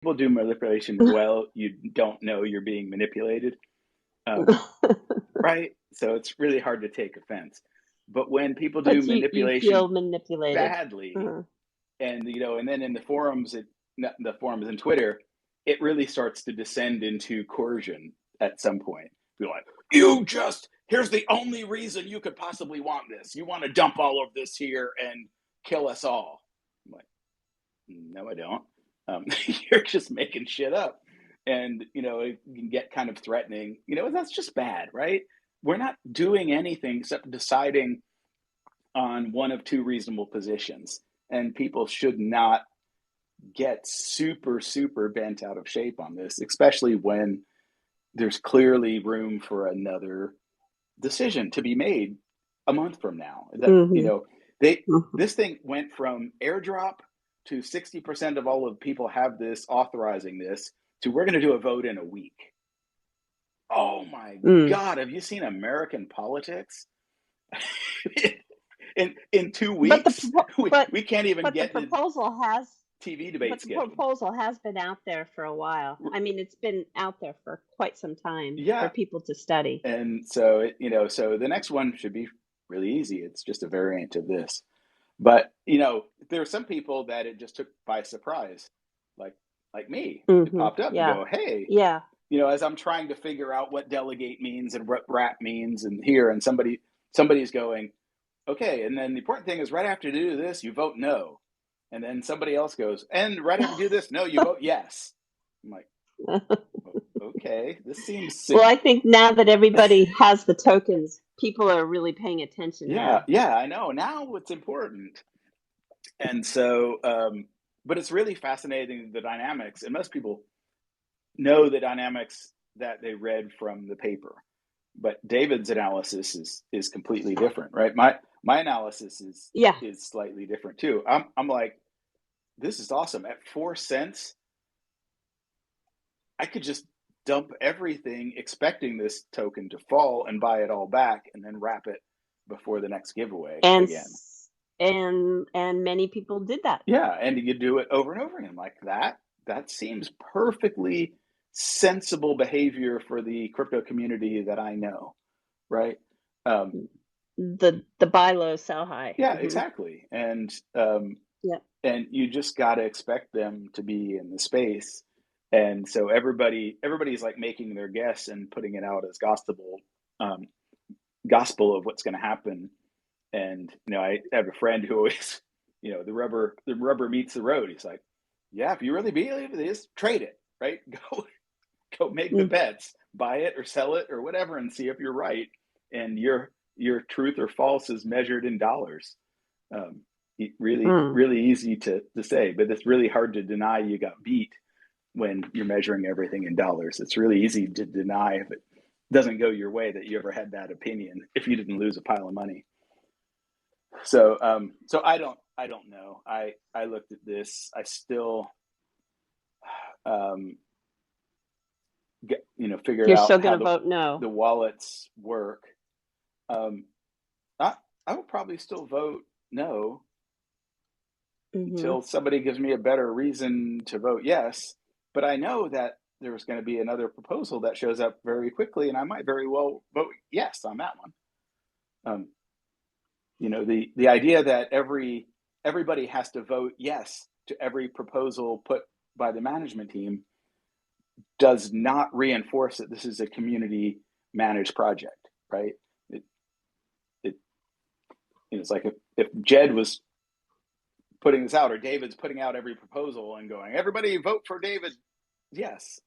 people do manipulation well, you don't know you're being manipulated. Um, right? So it's really hard to take offense. But when people do But you manipulation feel manipulated. badly, Mhm. and and then in the forums, the forums and Twitter, it really starts to descend into coercion at some point. Be like, you just here's the only reason you could possibly want this. You want to dump all of this here and kill us all. I'm like, no, I don't. You're just making shit up. And, it can get kind of threatening. That's just bad, right? We're not doing anything except deciding on one of two reasonable positions. And people should not get super, super bent out of shape on this, especially when there's clearly room for another decision to be made a month from now. That, Mhm. they Mhm. this thing went from airdrop to 60% of all of people have this authorizing this to we're going to do a vote in a week. Oh my Mm. God, have you seen American politics? In two But the weeks, propo- we can't even but the get the proposal has TV but debate the scheduled. proposal has been out there for a while. I mean, it's been out there for quite some time for Yeah, people to study. and so so the next one should be really easy. It's just a variant of this. But there are some people that it just took by surprise, like me. It Mhm. popped up and Yeah. go, hey, Yeah. as I'm trying to figure out what delegate means and what rap means, and here, and somebody's going, okay, and then the important thing is right after you do this, you vote no, and then somebody else goes, and right after you do this, no, you vote yes. I'm like, okay, this seems Well, I think now that everybody has the tokens, people are really paying attention yeah, now. yeah, I know. Now it's important. And so, but it's really fascinating the dynamics, and most people know the dynamics that they read from the paper. But David's analysis is completely different, right? My analysis Yeah. is slightly different too. I'm like, this is awesome. At 4 cents, I could just dump everything, expecting this token to fall and buy it all back, and then wrap it before the next giveaway And again. s- and many people did that. Yeah, and you do it over and over again like that. That seems perfectly sensible behavior for the crypto community that I know, right? Um, The buy low, sell high. yeah, Mhm. exactly. Yep. And you just got to expect them to be in the space. And so everybody's like making their guess and putting it out as um, gospel of what's going to happen. And I have a friend who always, the rubber meets the road. He's like, yeah, if you really believe this, trade it, right? Go make the Mm. bets, buy it or sell it or whatever, and see if you're right. And your truth or false is measured in dollars. Um, really, Mm. really easy to say, but it's really hard to deny you got beat when you're measuring everything in dollars. It's really easy to deny if it doesn't go your way that you ever had that opinion if you didn't lose a pile of money. So I don't know. I looked at this. I still um, figured You're out still how going to the vote no. the wallets work. Um, I would probably still vote no Mhm. until somebody gives me a better reason to vote yes. But I know that there's going to be another proposal that shows up very quickly, and I might very well vote yes on that one. Um, the idea that everybody has to vote yes to every proposal put by the management team does not reinforce that this is a community managed project, right? It, it it's like if Jed was putting this out or David's putting out every proposal and going, everybody vote for David, yes.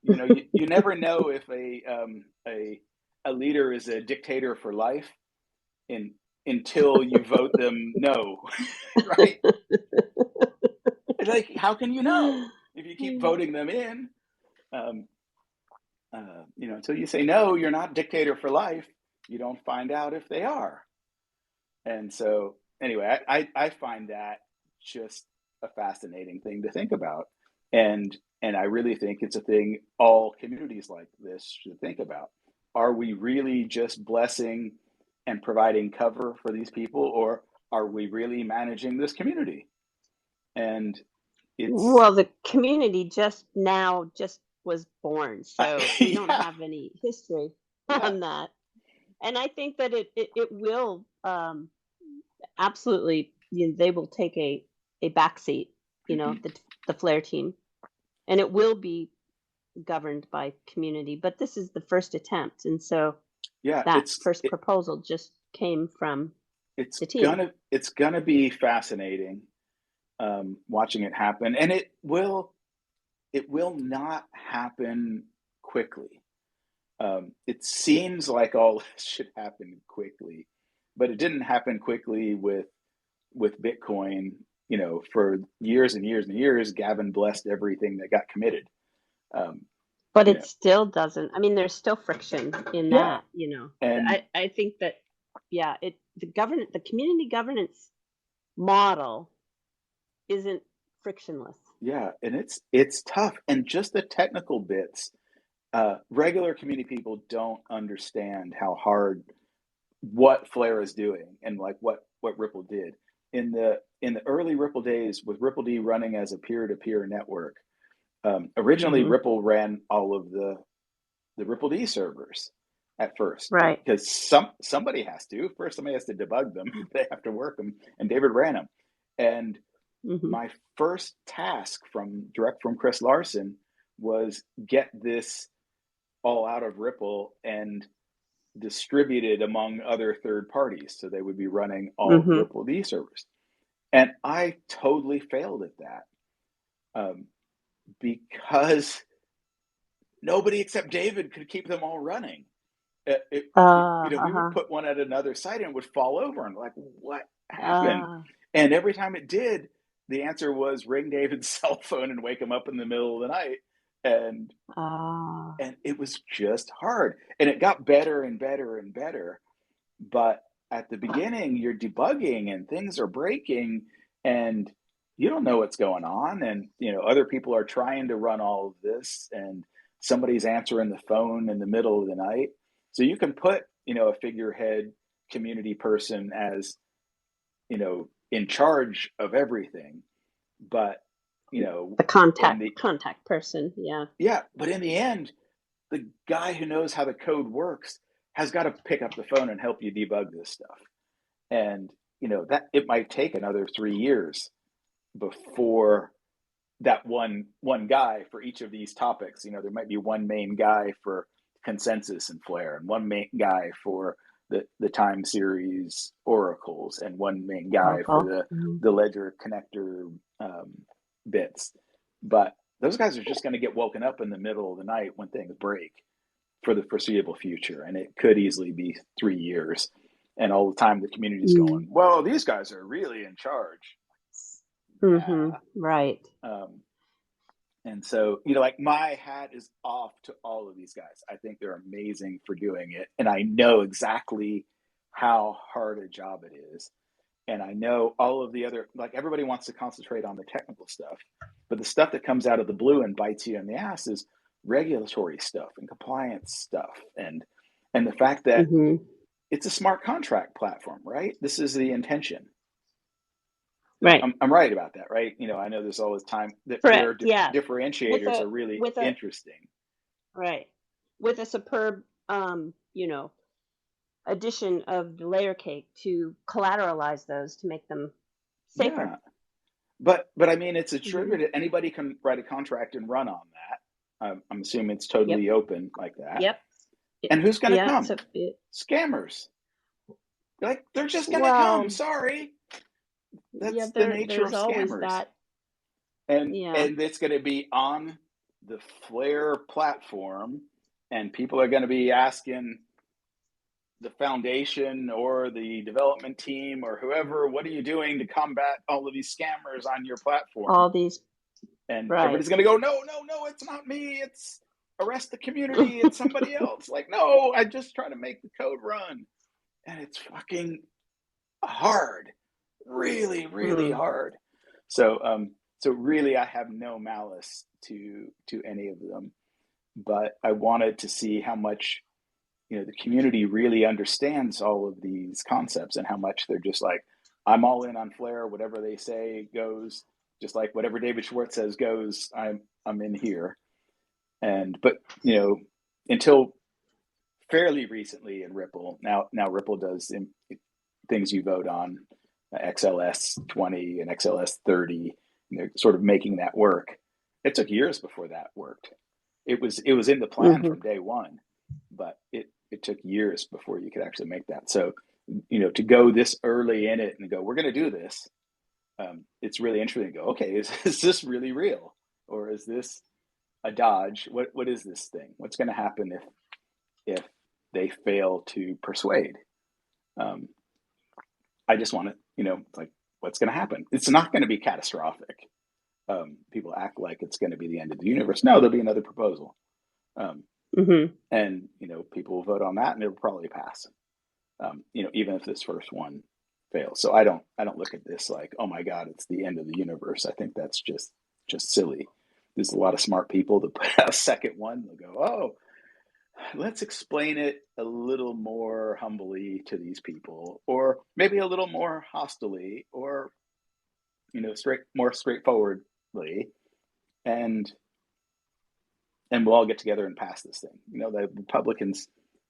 You never know if a leader is a dictator for life in until you vote them no, right? Like, how can you know if you keep Mm. voting them in? Um, until you say no, you're not dictator for life. You don't find out if they are. And so, anyway, I find that just a fascinating thing to think about, and I really think it's a thing all communities like this should think about. Are we really just blessing and providing cover for these people, or are we really managing this community? And it's Well, the community just was born, so we don't yeah, have any history yeah. on that. And I think that it will absolutely, they will take a backseat, Mhm. the Flair team, and it will be governed by community. But this is the first attempt, and so Yeah, that first proposal just came from it's the team. gonna be fascinating, watching it happen, and it will not happen quickly. It seems like all this should happen quickly, but it didn't happen quickly with Bitcoin. For years and years and years, Gavin blessed everything that got committed. Um, But you it know, still doesn't. I mean, there's still friction in yeah, that. and I think that, yeah, the community governance model isn't frictionless. yeah, and it's tough, and just the technical bits. Regular community people don't understand how hard what Flare is doing and like what Ripple did in the early Ripple days with Ripple D running as a peer to peer network. Originally, Hmm. Ripple ran all of the Ripple D servers at first Right. because somebody has to first somebody has to debug them. They have to work them, and David ran them. And Hmm. my first task from direct from Chris Larson was get this all out of Ripple and distributed among other third parties. So they would be running all Hmm. Ripple D servers. And I totally failed at that because nobody except David could keep them all running. We would Uh-huh. put one at another site and it would fall over and like, what happened? Uh, And every time it did, the answer was ring David's cell phone and wake him up in the middle of the night. And uh, and it was just hard. And it got better and better and better. But at the beginning, you're debugging and things are breaking and you don't know what's going on. And, other people are trying to run all of this and somebody's answering the phone in the middle of the night. So you can put, a figurehead community person as, in charge of everything. But, the in the, contact person. Yeah. yeah, but in the end, the guy who knows how the code works has got to pick up the phone and help you debug this stuff. And that it might take another 3 years before that one guy for each of these topics. There might be one main guy for consensus and Flare, and one main guy for the time series oracles, and one main guy for Oracle. Mhm. the ledger connector um, bits. But those guys are just going to get woken up in the middle of the night when things break for the foreseeable future, and it could easily be 3 years. And all the time, the community's going, Mm. "Well, these guys are really in charge." Mhm. Yeah. Right. And so, like my hat is off to all of these guys. I think they're amazing for doing it, and I know exactly how hard a job it is. And I know all of the other, like everybody wants to concentrate on the technical stuff, but the stuff that comes out of the blue and bites you in the ass is regulatory stuff and compliance stuff, and the fact that Mhm. it's a smart contract platform, right? This is the intention. Right. I'm right about that, right? I know there's all this time that their Correct. Yeah. With differentiators a are really with a interesting. right. With a superb addition of the layer cake to collateralize those to make them safer. Yeah, but I mean, it's Hmm. attributed. Anybody can write a contract and run on that. I'm assuming it's Yep. totally open like that. Yep. And who's going to Yeah. come? So Scammers. Like they're just going to come. well, Sorry, yeah. that's the nature There's of always scammers. that. And Yeah. and it's going to be on the Flare platform, and people are going to be asking the foundation or the development team or whoever, what are you doing to combat all of these scammers on your platform? All these. And Right. everybody's going to go, no, no, no, it's not me. It's arrest the community. It's somebody else. Like, no, I just try to make the code run. And it's fucking hard, really, really Mm. hard. So really, I have no malice to any of them, but I wanted to see how much the community really understands all of these concepts and how much they're just like, I'm all in on Flare. Whatever they say goes. just like whatever David Schwartz says goes. I'm in here. But until fairly recently in Ripple, now Ripple does things you vote on, XLS 20 and XLS 30. And they're sort of making that work. It took years before that worked. It was in the plan Hmm. from day one, but it took years before you could actually make that. So to go this early in it and go, we're going to do this. It's really interesting to go, okay, is this really real, or is this a dodge? What is this thing? What's going to happen if they fail to persuade? Um, I just want to, like, what's going to happen? It's not going to be catastrophic. People act like it's going to be the end of the universe. No, there'll be another proposal, um, Hmm. and people will vote on that, and it'll probably pass. Even if this first one fails. So I don't look at this like, oh my God, it's the end of the universe. I think that's just silly. There's a lot of smart people that put out a second one. They'll go, oh, let's explain it a little more humbly to these people, or maybe a little more hostilely, or more straightforwardly, and we'll all get together and pass this thing. The Republicans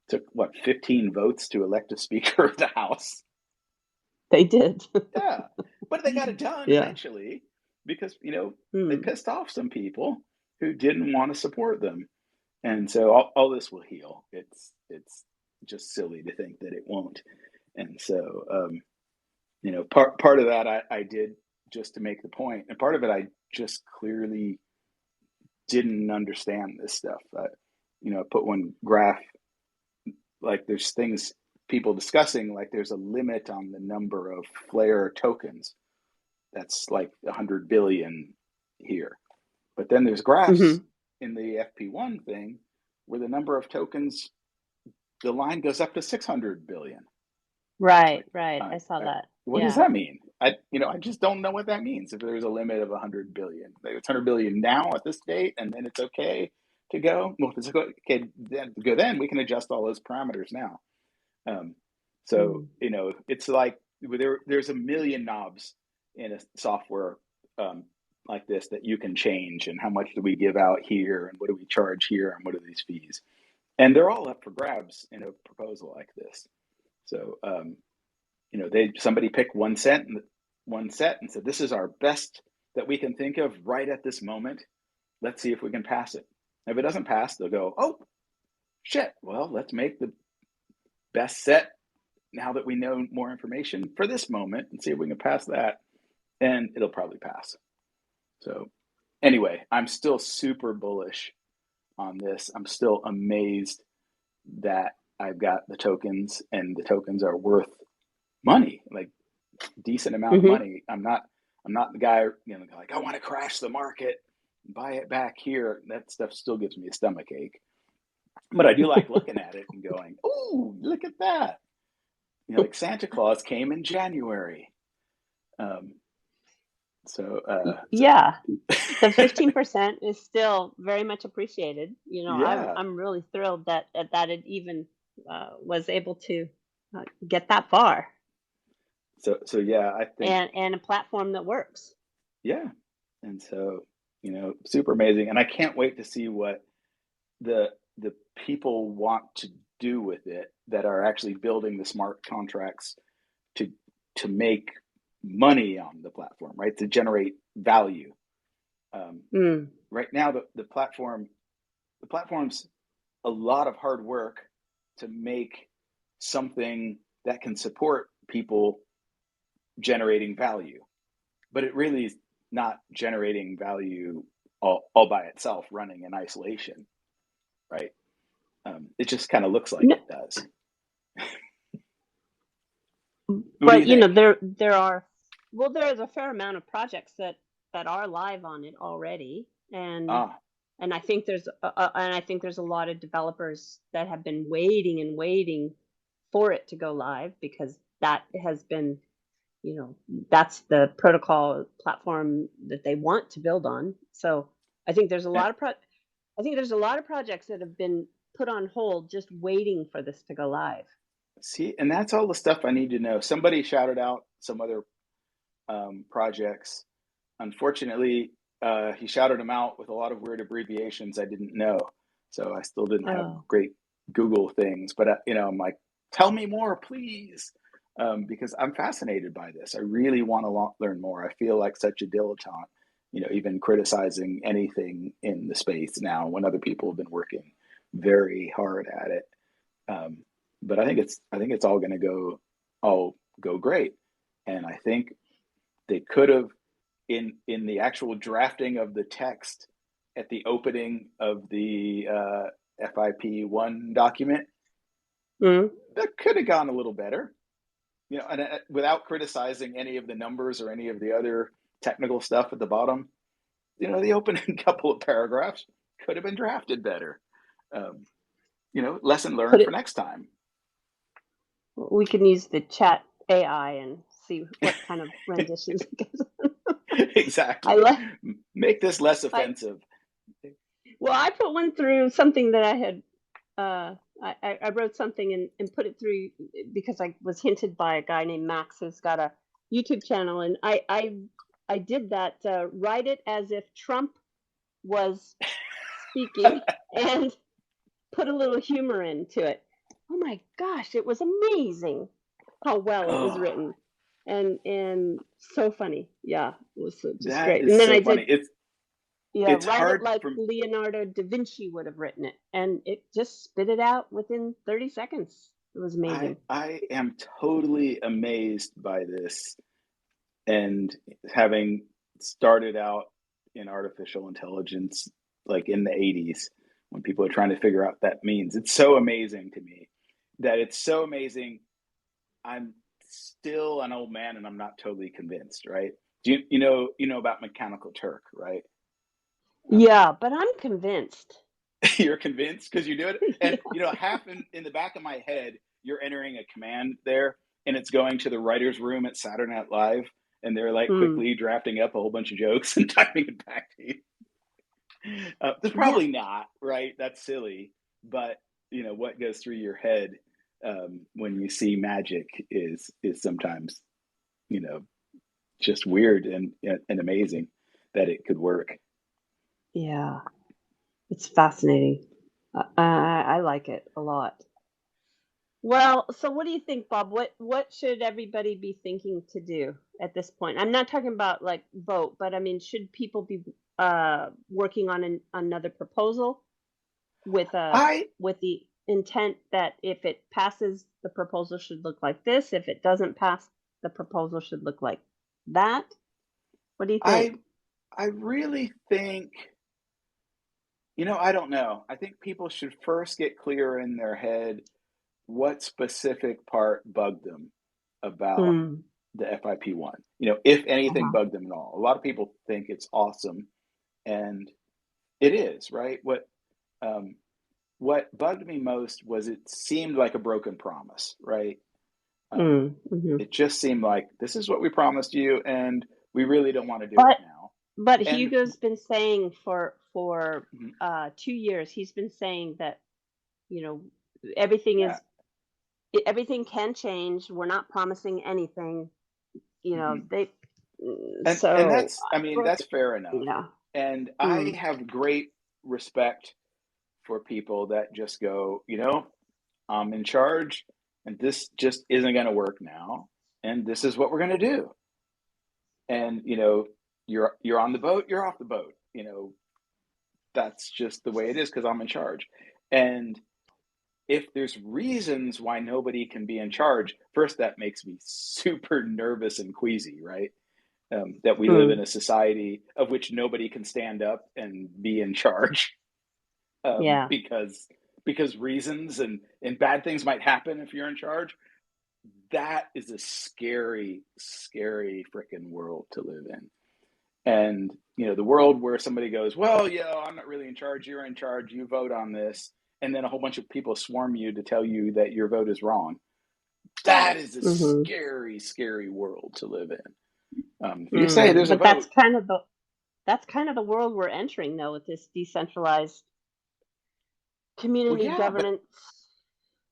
took what 15 votes to elect a Speaker of the House. They did. Yeah, but they got it done Yeah. eventually because they Mm. pissed off some people who didn't want to support them, and so all this will heal. It's just silly to think that it won't, and so part of that I did just to make the point, and part of it I just clearly didn't understand this stuff. I put one graph, like there's things people discussing, like there's a limit on the number of Flare tokens. That's like 100 billion here. But then there's graphs Hmm. in the FP1 thing where the number of tokens, the line goes up to 600 billion. It's Right, like, right. I saw that. what does Yeah. that mean? I just don't know what that means. If there's a limit of 100 billion, like it's 100 billion now at this date, and then it's okay to go. Well, if it's okay then to go, then we can adjust all those parameters now. Um, so Mm. it's like there's a million knobs in a software um, like this that you can change, and how much do we give out here, and what do we charge here, and what are these fees, and they're all up for grabs in a proposal like this. So somebody picked one set and said, this is our best that we can think of right at this moment. Let's see if we can pass it. If it doesn't pass, they'll go, oh shit, well, let's make the best set now that we know more information for this moment and see if we can pass that, and it'll probably pass. So anyway, I'm still super bullish on this. I'm still amazed that I've got the tokens, and the tokens are worth money, like decent amount of Hmm. money. I'm not the guy, like, I want to crash the market, buy it back here. That stuff still gives me a stomach ache. But I do like looking at it and going, "Oh, look at that!" Like Santa Claus came in January. Um, so, Yeah. The 15% is still very much appreciated. I'm yeah. I'm really thrilled that it even was able to get that far, So yeah, I think, and a platform that works. yeah, and so super amazing, and I can't wait to see what the people want to do with it that are actually building the smart contracts to make money on the platform, right? To generate value. Um, Mm. right now, the platform's a lot of hard work to make something that can support people generating value, but it really is not generating value all by itself, running in isolation, right? It just kind of looks like No, it does. What do but you think? there's a fair amount of projects that are live on it already, and Ah, and I think there's a lot of developers that have been waiting and waiting for it to go live, because that has been, that's the protocol platform that they want to build on. So I think there's a eh, lot of I think there's a lot of projects that have been put on hold just waiting for this to go live. see, and that's all the stuff I need to know. Somebody shouted out some other projects. unfortunately, he shouted them out with a lot of weird abbreviations I didn't know. So I still didn't have Oh, great Google things, but I'm like, tell me more, please, because I'm fascinated by this. I really want to learn more. I feel like such a dilettante, even criticizing anything in the space now when other people have been working very hard at it. Um, but I think it's all go great, and I think they could have in the actual drafting of the text at the opening of the FIP1 document, mm. that could have gone a little better, and without criticizing any of the numbers or any of the other technical stuff at the bottom. The opening couple of paragraphs could have been drafted better. Um, lesson Put learned for it. next time. We can use the chat AI and see what kind of renditions it gives. I Exactly. like. Make this less I offensive. Well, I put one through something that I had. I wrote something and put it through because I was hinted by a guy named Max who's got a YouTube channel, and I did that. Write it as if Trump was speaking and put a little humor into it. Oh my gosh, it was amazing how well it was Oh, written, and so funny. Yeah, it was just that great. And is then so I funny. did, It's yeah, it's write it hard like for Leonardo da Vinci would have written it, and it just spit it out within 30 seconds. It was I amazing. I am totally amazed by this, and having started out in artificial intelligence like in the 80s when people are trying to figure out what that means. It's so amazing to me that it's so amazing. I'm still an old man and I'm not totally convinced, right? Do you know about Mechanical Turk, right? Um, Yeah, but I'm convinced. you're convinced because you do it, and Yeah. half in the back of my head, you're entering a command there, and it's going to the writers' room at Saturday Night Live, and they're like Hmm. quickly drafting up a whole bunch of jokes and typing it back to you. There's Yeah. probably not, right? That's silly, but what goes through your head when you see magic is sometimes you know just weird and amazing that it could work. Yeah. It's fascinating. I like it a lot. Well, so what do you think, Bob? What should everybody be thinking to do at this point? I'm not talking about like vote, but I mean, should people be working on another proposal with I with the intent that if it passes, the proposal should look like this. If it doesn't pass, the proposal should look like that. What do you I think? I really think I don't know. I think people should first get clear in their head what specific part bugged them about Mm. the FIP1. If anything Uh-huh. bugged them at all. A lot of people think it's awesome, and it is, right? Um, what bugged me most was it seemed like a broken promise, right? Um, Mm. Hmm. it just seemed like this is what we promised you, and we really don't want to do it But now. But And Hugo's been saying for mhm, 2 years, he's been saying that, you know, everything yeah, is everything can change. We're not promising anything. mhm. They And so that's, I mean, that's fair enough. yeah. And I Mm, have great respect for people that just go, I'm in charge, and this just isn't going to work now, and this is what we're going to do. And you're on the boat, you're off the boat. That's just the way it is because I'm in charge. And if there's reasons why nobody can be in charge, first that makes me super nervous and queasy, right? That we live in mm, a society of which nobody can stand up and be in charge, yeah. because reasons and bad things might happen if you're in charge. That is a scary, scary freaking world to live in. And the world where somebody goes, well, I'm not really in charge, you're in charge, you vote on this, and then a whole bunch of people swarm you to tell you that your vote is wrong. That is a Hmm. scary, scary world to live in. If you say Mm. there's a But vote, that's kind of the world we're entering though with this decentralized well, community yeah, governance.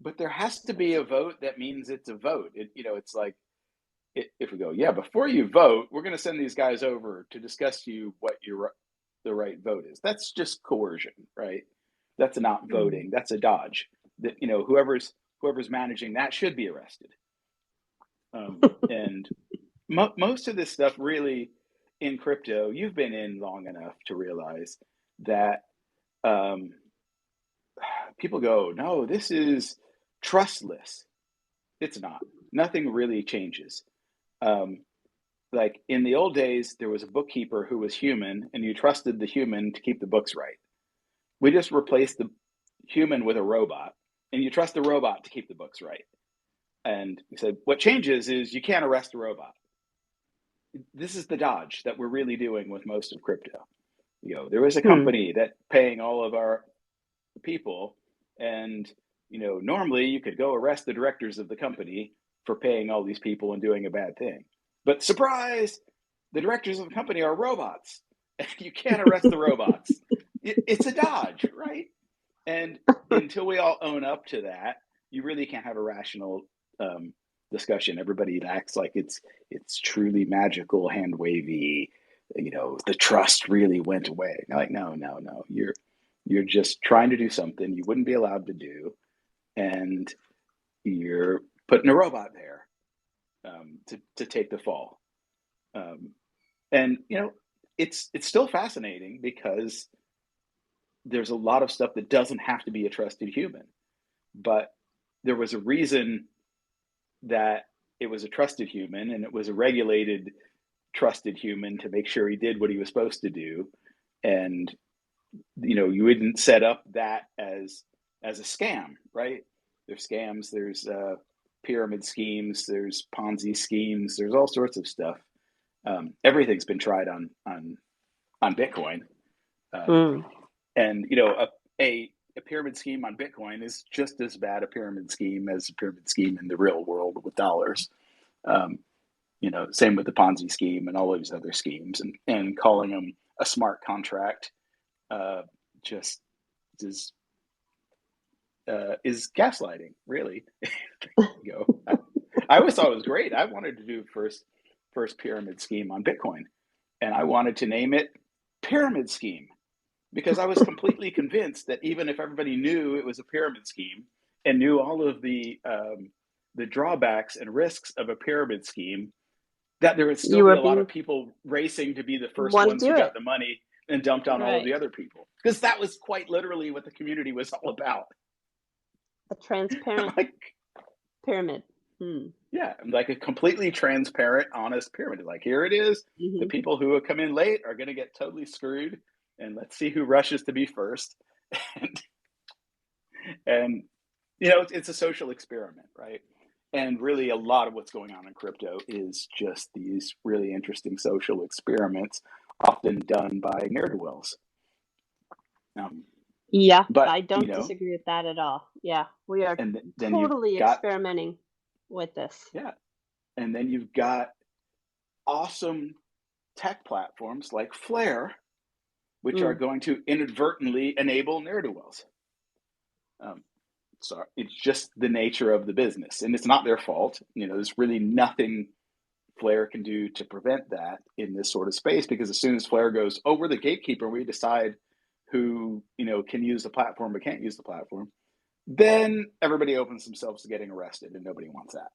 but. There has to be a vote that means it's a vote. It's like, it's if we go, yeah, before you vote, we're going to send these guys over to discuss you what the right vote is. That's just coercion, right? That's not Mm. voting. That's a dodge. That whoever's managing that should be arrested. And most of this stuff really in crypto, you've been in long enough to realize that um, people go, no, this is trustless. It's not. Nothing really changes. Um, like in the old days, there was a bookkeeper who was human, and you trusted the human to keep the books right. We just replaced the human with a robot, and you trust the robot to keep the books right. And we said, what changes is you can't arrest a robot. This is the dodge that we're really doing with most of crypto. There was a Hmm. company that paying all of our people, and normally you could go arrest the directors of the company for paying all these people and doing a bad thing. But surprise, the directors of the company are robots, and you can't arrest the robots. It's a dodge, right? And until we all own up to that, you really can't have a rational discussion. Everybody acts like it's truly magical, hand wavy. The trust really went away. And you're like, no, no, no. You're just trying to do something you wouldn't be allowed to do, and you're putting a robot there to take the fall. Um, and it's still fascinating because there's a lot of stuff that doesn't have to be a trusted human, but there was a reason that it was a trusted human, and it was a regulated trusted human to make sure he did what he was supposed to do. And you wouldn't set up that as a scam, right? There's scams, there's pyramid schemes, there's Ponzi schemes, there's all sorts of stuff. Everything's been tried on Bitcoin. um, Mm. and a pyramid scheme on Bitcoin is just as bad a pyramid scheme as a pyramid scheme in the real world with dollars. Um, Same with the Ponzi scheme and all these other schemes, and calling them a smart contract uh, just is is gaslighting, really. I always thought it was great. I wanted to do first pyramid scheme on Bitcoin, and I wanted to name it Pyramid Scheme because I was completely convinced that even if everybody knew it was a pyramid scheme and knew all of the drawbacks and risks of a pyramid scheme, that there would still You be were a lot of being people racing to be the first want to ones who do got it. the money and dumped on all of Right. the other people, because that was quite literally what the community was all about. A transparent Like, pyramid. Hmm. yeah, like a completely transparent, honest pyramid. Like, here it is. The Hmm. people who have come in late are going to get totally screwed, and let's see who rushes to be first. and and it's a social experiment, right? And really, a lot of what's going on in crypto is just these really interesting social experiments, often done by ne'er do wells. Um, Yeah, but I don't disagree with that at all. Yeah, we are and then you've totally got, experimenting with this. yeah, and then you've got awesome tech platforms like Flare, which are Mm. going to inadvertently enable ne'er do wells. Um, so it's just the nature of the business, and it's not their fault. There's really nothing Flare can do to prevent that in this sort of space, because as soon as Flare goes, oh, we're the gatekeeper, we decide who can use the platform but can't use the platform, then everybody opens themselves to getting arrested, and nobody wants that.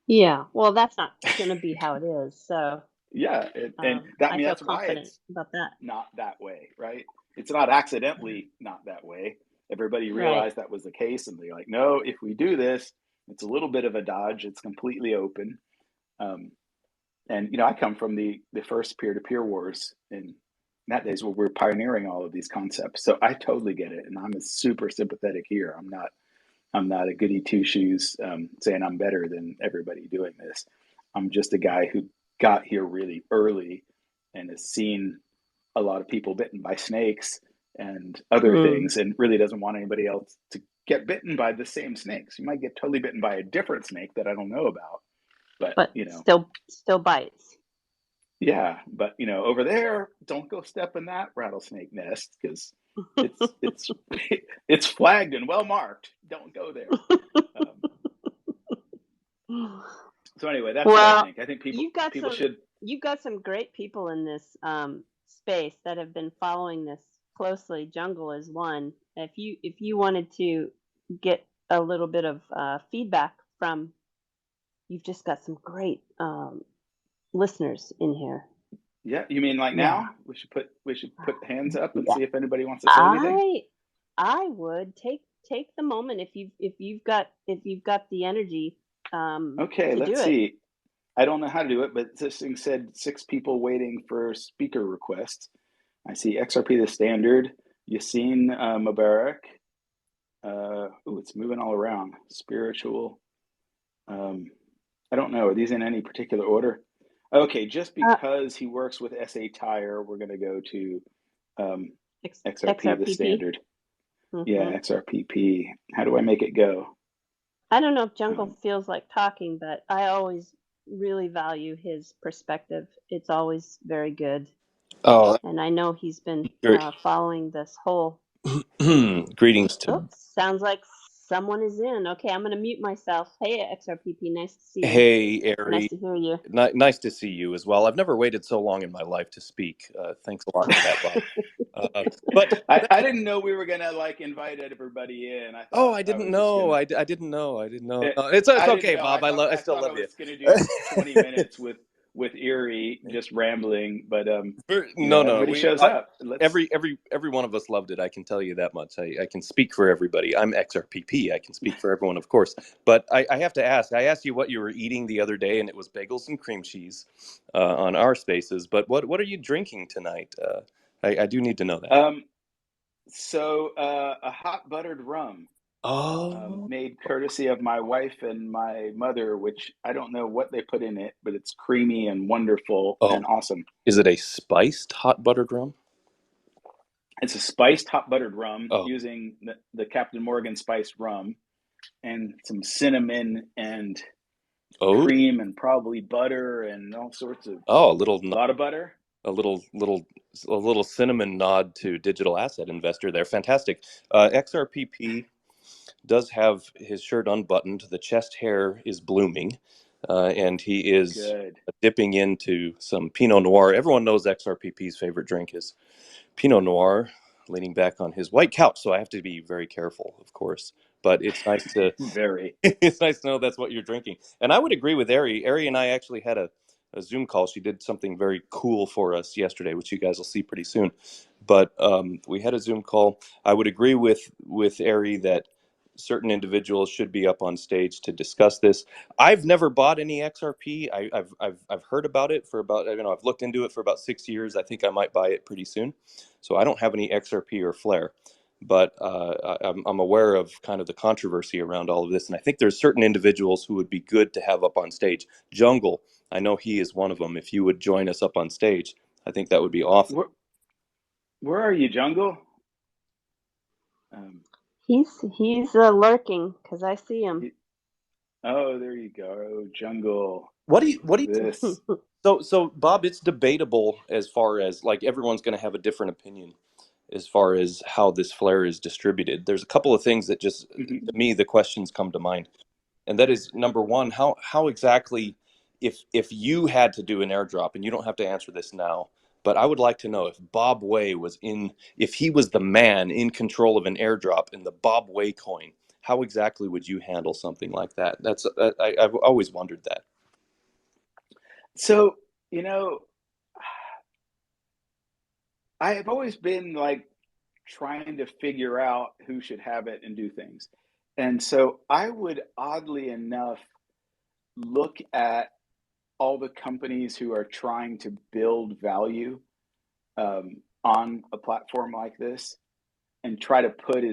Yeah, well, that's not going to be how it is. So Yeah, and that, I I mean, feel that's why confident it's about that. not that way, right? It's not accidentally not that way. Everybody Right. realized that was the case, and they're like, no, if we do this, it's a little bit of a dodge. It's completely open. Um, and I come from the first peer-to-peer wars in that days where we're pioneering all of these concepts. So I totally get it, and I'm super sympathetic here. I'm not a goody two shoes saying I'm better than everybody doing this. I'm just a guy who got here really early and has seen a lot of people bitten by snakes and other Mm. things, and really doesn't want anybody else to get bitten by the same snakes. You might get totally bitten by a different snake that I don't know about, but But still bites. yeah, but over there, don't go step in that rattlesnake nest, because it's it's flagged and well marked. Don't go there. Um, So anyway, that's what I Well, think. I think you've got people some should. you've got some great people in this space that have been following this closely. Jungle is one. If you wanted to get a little bit of feedback from, you've just got some great listeners in here. Yeah, you mean like Yeah. now? We should put hands up and Yeah. see if anybody wants to say anything. I I would take the moment if you've got the energy Okay, to do let's it. see. I don't know how to do it, but this thing said 6 people waiting for speaker requests. I see XRP the standard, Yassine Mubarak. It's moving all around. Spiritual. Um, I don't know. Are these in any particular order? Okay, just Uh, because he works with SA Tire, we're going to go to um, XRP the XRPP. standard. Yeah, Hmm. XRPP. How do I make it go? I don't know if Jungle Um, feels like talking, but I always really value his perspective. It's always very good. Oh, And I know he's been great. following this whole. Greetings to. Oops, sounds like someone is in. Okay, I'm going to mute myself. Hey, XRPP, nice to see you. Hey, Nice Ari. to hear you. Nice to see you as well. I've never waited so long in my life to speak. Thanks a lot for that, Bob. But I didn't know we were gonna like invite everybody in. I oh, thought I I didn't was just know. gonna. I didn't know. I didn't know. It, No, it's I didn't okay, know. Bob. I I still thought I love you. was gonna do 20 minutes with Erie just rambling, but No, no. everybody shows up. Let's. Every one of us loved it. I can tell you that much. I can speak for everybody. I'm XRPP. I can speak for everyone, of course. But I have to ask. I asked you what you were eating the other day, and it was bagels and cream cheese on our spaces. But what are you drinking tonight? I do need to know that. Um, a hot buttered rum, Oh, made courtesy of my wife and my mother, which I don't know what they put in it, but it's creamy and wonderful oh, and awesome. is it a spiced hot buttered rum? It's a spiced hot buttered rum Oh, using the Captain Morgan spiced rum and some cinnamon and oh, cream and probably butter and all sorts of oh, a lot of butter. a little cinnamon nod to digital asset investor there. Fantastic. XRPP does have his shirt unbuttoned. The chest hair is blooming, and he is Good. dipping into some Pinot Noir. Everyone knows XRPP's favorite drink is Pinot Noir, leaning back on his white couch. So I have to be very careful, of course. But it's nice to Very. it's nice to know that's what you're drinking. And I would agree with Ari. Ari and I actually had a Zoom call. She did something very cool for us yesterday, which you guys will see pretty soon. But we had a Zoom call. I would agree with Ari that certain individuals should be up on stage to discuss this. I've never bought any XRP. I've heard about it for about, I've looked into it for about 6 years. I think I might buy it pretty soon. So I don't have any XRP or Flare, but I'm aware of kind of the controversy around all of this, and I think there's certain individuals who would be good to have up on stage. Jungle, I know he is one of them. If you would join us up on stage, I think that would be awesome. Where are you, Jungle? Um, He's lurking because I see him. oh, there you go, Jungle. What do Look you at this. so Bob, it's debatable as far as like everyone's going to have a different opinion as far as how this flare is distributed. There's a couple of things that just Mhm. to me the questions come to mind. And that is number one, how exactly, if you had to do an airdrop, and you don't have to answer this now, but I would like to know if Bob Way was in, if he was the man in control of an airdrop in the Bob Way coin, how exactly would you handle something like that? I've always wondered that. So, you know, I have always been like trying to figure out who should have it and do things. And so I would oddly enough look at all the companies who are trying to build value on a platform like this and try to put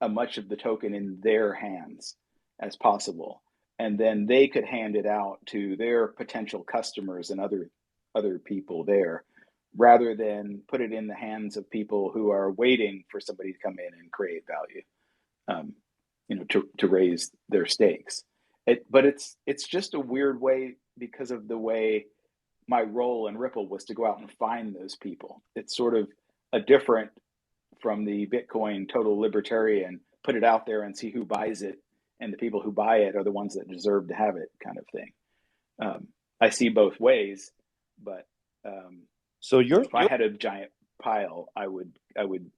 much of the token in their hands as possible, and then they could hand it out to their potential customers and other people there, rather than put it in the hands of people who are waiting for somebody to come in and create value, um, to raise their stakes. But it's just a weird way because of the way my role in Ripple was to go out and find those people. It's sort of a different from the Bitcoin total libertarian, put it out there and see who buys it and the people who buy it are the ones that deserve to have it, kind of thing. I see both ways, but So if I had a giant pile, I would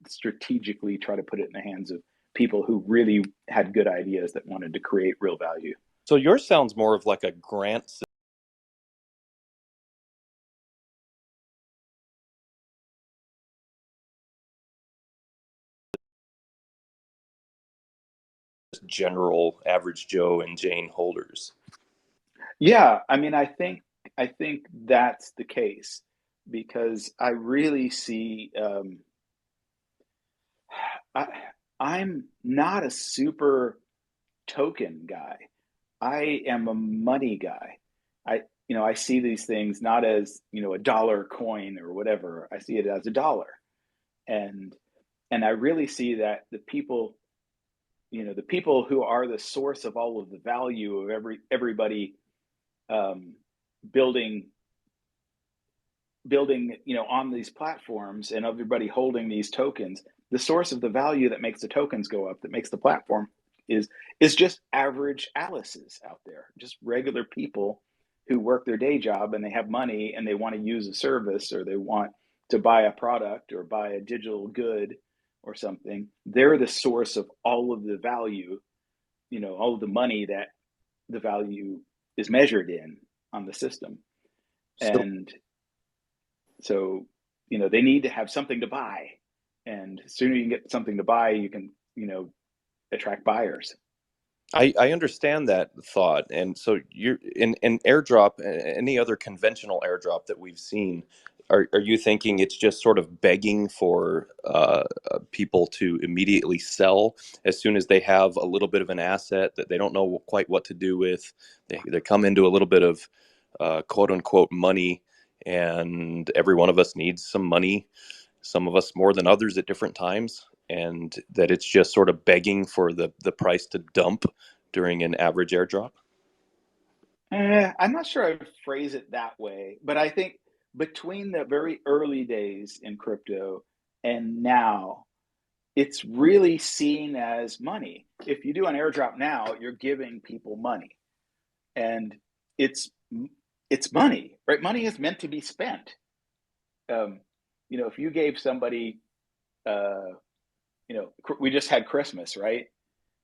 strategically try to put it in the hands of people who really had good ideas that wanted to create real value. so yours sounds more of like a grant general average Joe and Jane holders. Yeah, I mean, I think that's the case because I really see. I, I'm not a super token guy. I am a money guy. I see these things not as a dollar coin or whatever. I see it as a dollar, and I really see that the people who are the source of all of the value of everybody um, building on these platforms and everybody holding these tokens, the source of the value that makes the tokens go up, that makes the platform, is just average Alice's out there, just regular people who work their day job and they have money and they want to use a service or they want to buy a product or buy a digital good or something. They're the source of all of the value, all of the money that the value is measured in on the system. So And so, they need to have something to buy. And the sooner you can get something to buy, you can, attract buyers. I understand that thought, and so you're in airdrop, any other conventional airdrop that we've seen. Are you thinking it's just sort of begging for people to immediately sell as soon as they have a little bit of an asset that they don't know quite what to do with? They come into a little bit of quote unquote money, and every one of us needs some money, some of us more than others at different times, and that it's just sort of begging for the price to dump during an average airdrop. I'm not sure I'd phrase it that way, but I think between the very early days in crypto and now, it's really seen as money. If you do an airdrop now, you're giving people money, and it's it's money, right? Money is meant to be spent. Um, if you gave somebody, uh, we just had Christmas, right?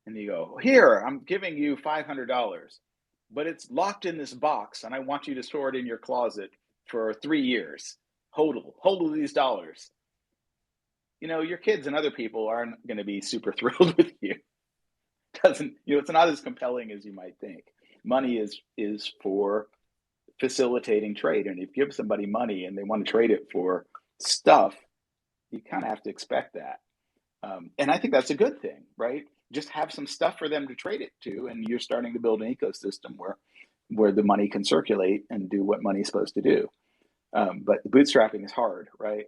And you go, here, I'm giving you $500, but it's locked in this box, and I want you to store it in your closet for 3 years. Hold these dollars. Your kids and other people aren't going to be super thrilled with you. Doesn't It's not as compelling as you might think. Money is for facilitating trade, and if you give somebody money and they want to trade it for stuff, you kind of have to expect that. And I think that's a good thing, right? Just have some stuff for them to trade it to, and you're starting to build an ecosystem where the money can circulate and do what money's supposed to do. But the bootstrapping is hard, right?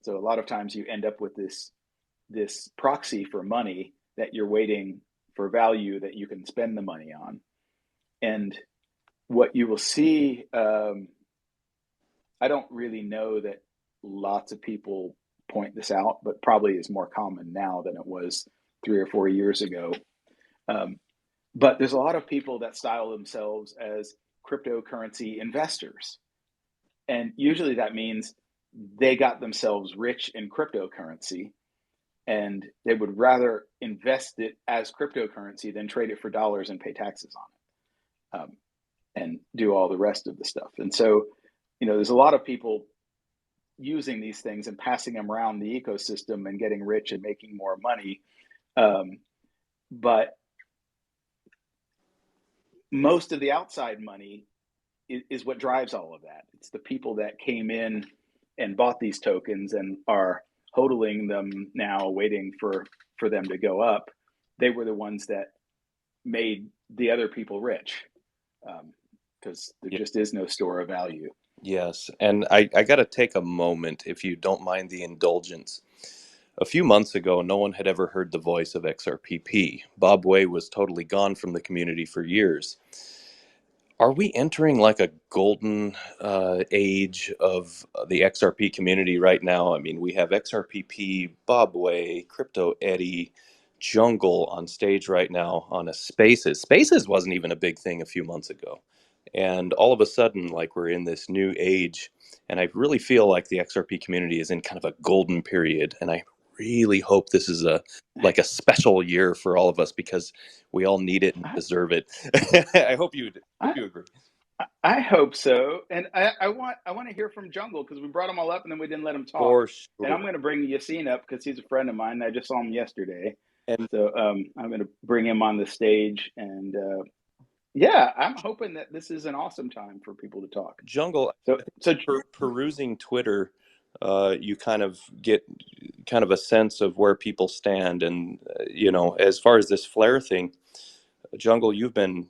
So a lot of times you end up with this proxy for money that you're waiting for value that you can spend the money on. And what you will see, I don't really know that lots of people point this out, but probably is more common now than it was 3 or 4 years ago. But there's a lot of people that style themselves as cryptocurrency investors. And usually that means they got themselves rich in cryptocurrency and they would rather invest it as cryptocurrency than trade it for dollars and pay taxes on it, and do all the rest of the stuff. And so, there's a lot of people using these things and passing them around the ecosystem and getting rich and making more money. But most of the outside money is what drives all of that. It's the people that came in and bought these tokens and are hodling them now, waiting for them to go up. They were the ones that made the other people rich, because there Yeah. just is no store of value. Yes, and I got to take a moment, if you don't mind the indulgence. A few months ago, no one had ever heard the voice of XRPP. Bob Way was totally gone from the community for years. Are we entering like a golden age of the XRP community right now? I mean, we have XRPP, Bob Way, Crypto Eddie, Jungle on stage right now on a Spaces. Spaces wasn't even a big thing a few months ago. And all of a sudden, like, we're in this new age, and I really feel like the XRP community is in kind of a golden period. And I really hope this is a special year for all of us, because we all need it and I, deserve it. I hope you I, agree. I hope so, and I want to hear from Jungle because we brought him all up and then we didn't let him talk. For And I'm sure. going to bring Yassine up because he's a friend of mine. I just saw him yesterday, And so I'm going to bring him on the stage. And yeah, I'm hoping that this is an awesome time for people to talk. Jungle, So so perusing Twitter, you kind of get kind of a sense of where people stand. And, as far as this Flare thing, Jungle, you've been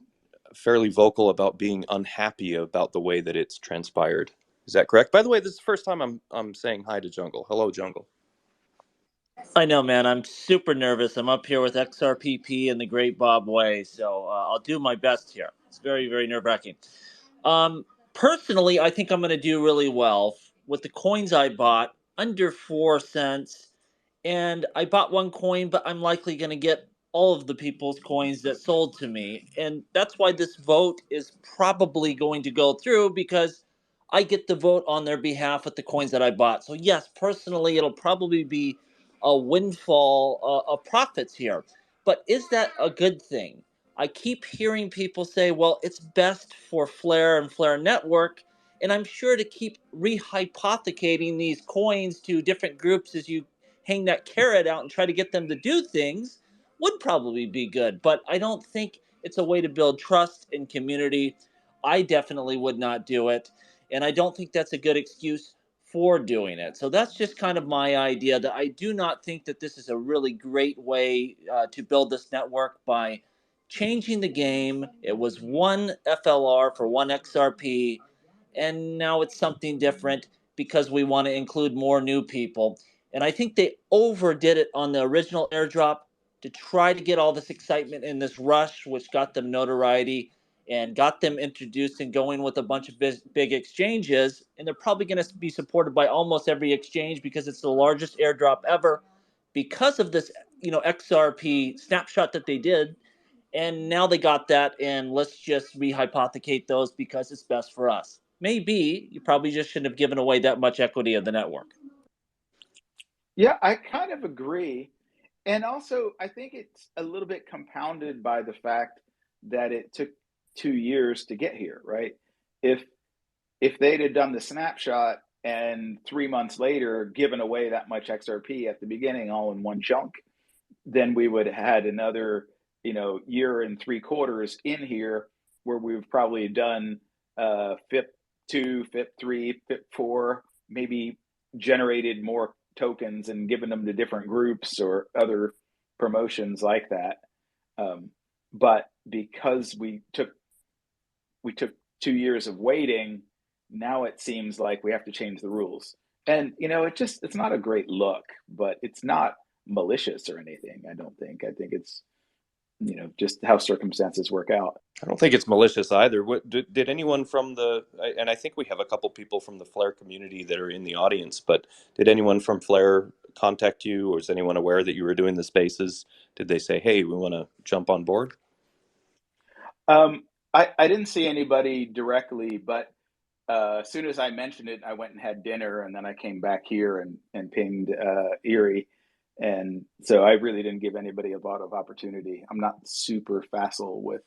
fairly vocal about being unhappy about the way that it's transpired. Is that correct? By the way, this is the first time I'm saying hi to Jungle. Hello, Jungle. I know, man. I'm super nervous. I'm up here with XRPP and the Great Bob Way, so I'll do my best here. It's very, very nerve wracking. Personally, I think I'm going to do really well with the coins I bought, under 4 cents. And I bought one coin, but I'm likely going to get all of the people's coins that sold to me. And that's why this vote is probably going to go through, because I get the vote on their behalf with the coins that I bought. So, yes, personally, it'll probably be a windfall of profits here. But is that a good thing? I keep hearing people say, well, it's best for Flare and Flare Network. And I'm sure to keep rehypothecating these coins to different groups as you hang that carrot out and try to get them to do things would probably be good. But I don't think it's a way to build trust in community. I definitely would not do it. And I don't think that's a good excuse for doing it. So that's just kind of my idea, that I do not think that this is a really great way to build this network by changing the game. It was one FLR for one XRP, and now it's something different because we want to include more new people. And I think they overdid it on the original airdrop to try to get all this excitement in this rush, which got them notoriety and got them introduced and going with a bunch of big exchanges. And they're probably going to be supported by almost every exchange because it's the largest airdrop ever because of this, XRP snapshot that they did. And now they got that, and let's just rehypothecate those because it's best for us. Maybe you probably just shouldn't have given away that much equity of the network. yeah, I kind of agree. And also, I think it's a little bit compounded by the fact that it took 2 years to get here, right? If if they'd have done the snapshot and 3 months later given away that much XRP at the beginning all in one chunk, then we would have had another, year and 3 quarters in here where we've probably done FIP2, FIP3, FIP4, maybe generated more tokens and given them to different groups or other promotions like that. But because we took 2 years of waiting, now it seems like we have to change the rules. And it's not a great look, but it's not malicious or anything. I don't think. I think it's just how circumstances work out. I don't think it's malicious either. What did anyone from and I think we have a couple people from the Flare community that are in the audience, but did anyone from Flare contact you, or is anyone aware that you were doing the spaces? Did they say, hey, we want to jump on board? I didn't see anybody directly, but as soon as I mentioned it, I went and had dinner, and then I came back here and pinged Erie, and so I really didn't give anybody a lot of opportunity. I'm not super facile with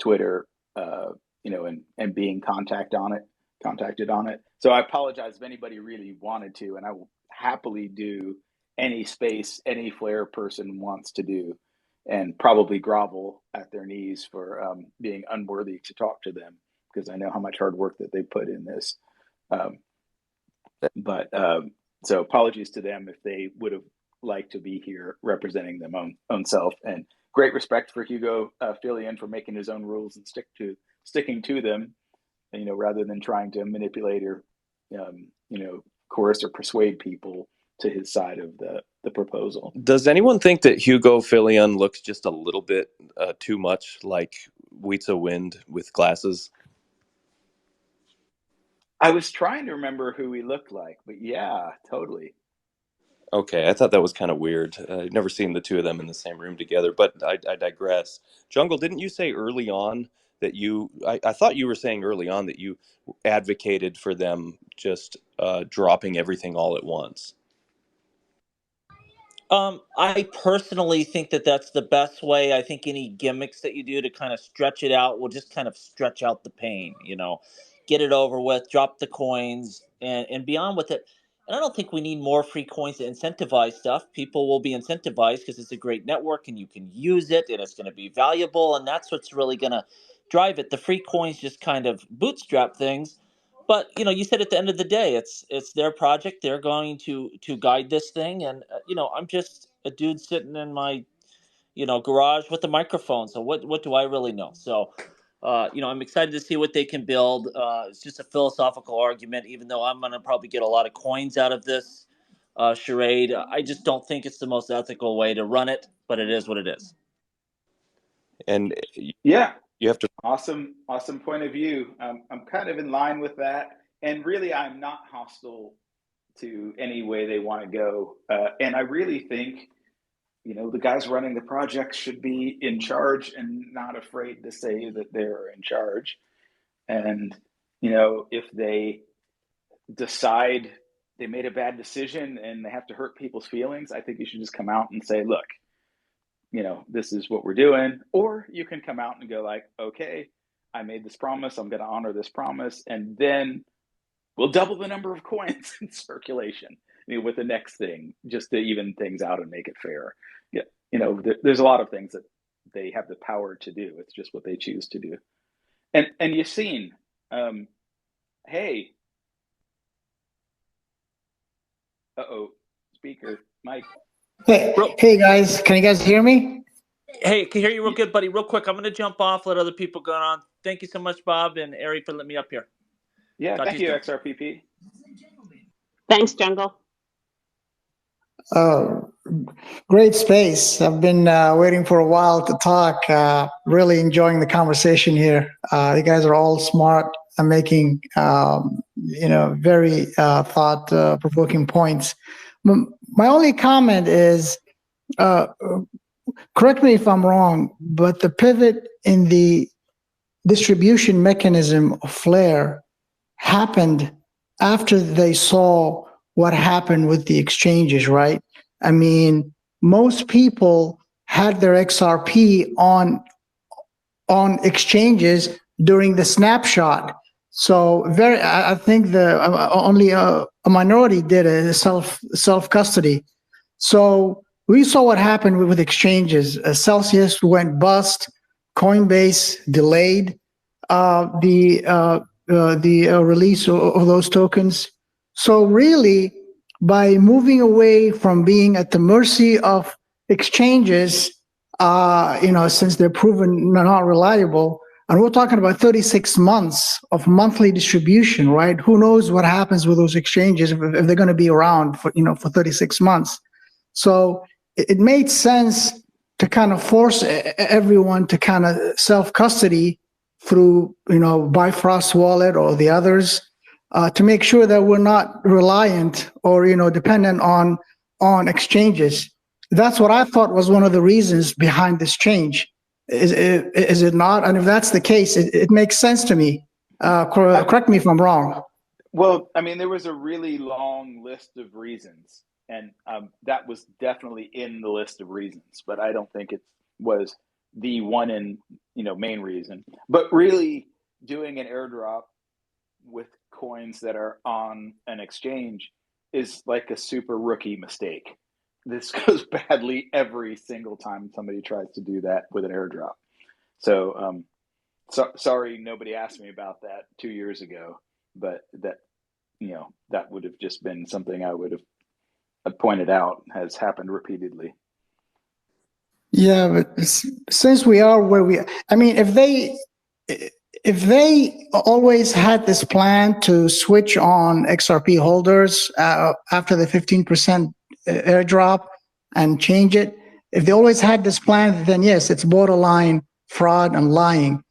Twitter, and being contacted on it. So I apologize if anybody really wanted to, and I will happily do any space any Flare person wants to do, and probably grovel at their knees for being unworthy to talk to them because I know how much hard work that they put in this. Um, but so apologies to them if they would have liked to be here representing them own self, and great respect for Hugo Fillion for making his own rules and sticking to them, rather than trying to manipulate or coerce or persuade people to his side of the proposal. Does anyone think that Hugo Fillion looks just a little bit too much like Weetza Wind with glasses? I was trying to remember who he looked like, but yeah, totally. Okay, I thought that was kind of weird. I've never seen the two of them in the same room together, but I digress. Jungle, didn't you say early on that I thought you were saying early on that you advocated for them just dropping everything all at once? I personally think that that's the best way. I think any gimmicks that you do to kind of stretch it out will just kind of stretch out the pain, get it over with, drop the coins, and be on with it. And I don't think we need more free coins to incentivize stuff. People will be incentivized because it's a great network and you can use it and it's going to be valuable. And that's what's really going to drive it. The free coins just kind of bootstrap things. But you said at the end of the day, it's their project. They're going to guide this thing, and I'm just a dude sitting in my garage with a microphone. So what do I really know? So I'm excited to see what they can build. It's just a philosophical argument, even though I'm gonna probably get a lot of coins out of this charade. I just don't think it's the most ethical way to run it, but it is what it is. And Yeah, you have to. awesome point of view. I'm kind of in line with that, and really, I'm not hostile to any way they want to go. And I really think, the guys running the project should be in charge and not afraid to say that they're in charge. And if they decide they made a bad decision and they have to hurt people's feelings, I think you should just come out and say, look, this is what we're doing. Or you can come out and go like, okay, I made this promise, I'm going to honor this promise, and then we'll double the number of coins in circulation, with the next thing, just to even things out and make it fair. Yeah, there's a lot of things that they have the power to do. It's just what they choose to do. And you've seen, hey, speaker, Mike. Hey guys, can you guys hear me? Hey, can hear you real good, buddy. Real quick, I'm going to jump off, let other people go on. Thank you so much, Bob and Ari, for letting me up here. Yeah, thank you, XRPP. Thanks, Jungle. Great space. I've been waiting for a while to talk. Really enjoying the conversation here. You guys are all smart and making, very thought-provoking points. My only comment is, correct me if I'm wrong, but the pivot in the distribution mechanism of Flare happened after they saw what happened with the exchanges, right? I mean, most people had their XRP on exchanges during the snapshot. So I think only a minority did a self custody. So we saw what happened with exchanges. Celsius went bust. Coinbase delayed the release of those tokens. So really, by moving away from being at the mercy of exchanges, since they're proven not reliable, and we're talking about 36 months of monthly distribution, right? Who knows what happens with those exchanges if they're going to be around for 36 months. So it made sense to kind of force everyone to kind of self-custody through, Bifrost Wallet or the others, to make sure that we're not reliant or, dependent on exchanges. That's what I thought was one of the reasons behind this change. Is it not? And if that's the case, it makes sense to me. Correct me if I'm wrong. Well, I mean, there was a really long list of reasons, and that was definitely in the list of reasons, but I don't think it was the one and main reason. But really, doing an airdrop with coins that are on an exchange is like a super rookie mistake. This goes badly every single time somebody tries to do that with an airdrop. So, sorry nobody asked me about that 2 years ago, but that that would have just been something I would have pointed out has happened repeatedly. Yeah, but since we are where we, I mean, if they always had this plan to switch on XRP holders after the 15% airdrop and change it, if they always had this plan, then yes, it's borderline fraud and lying.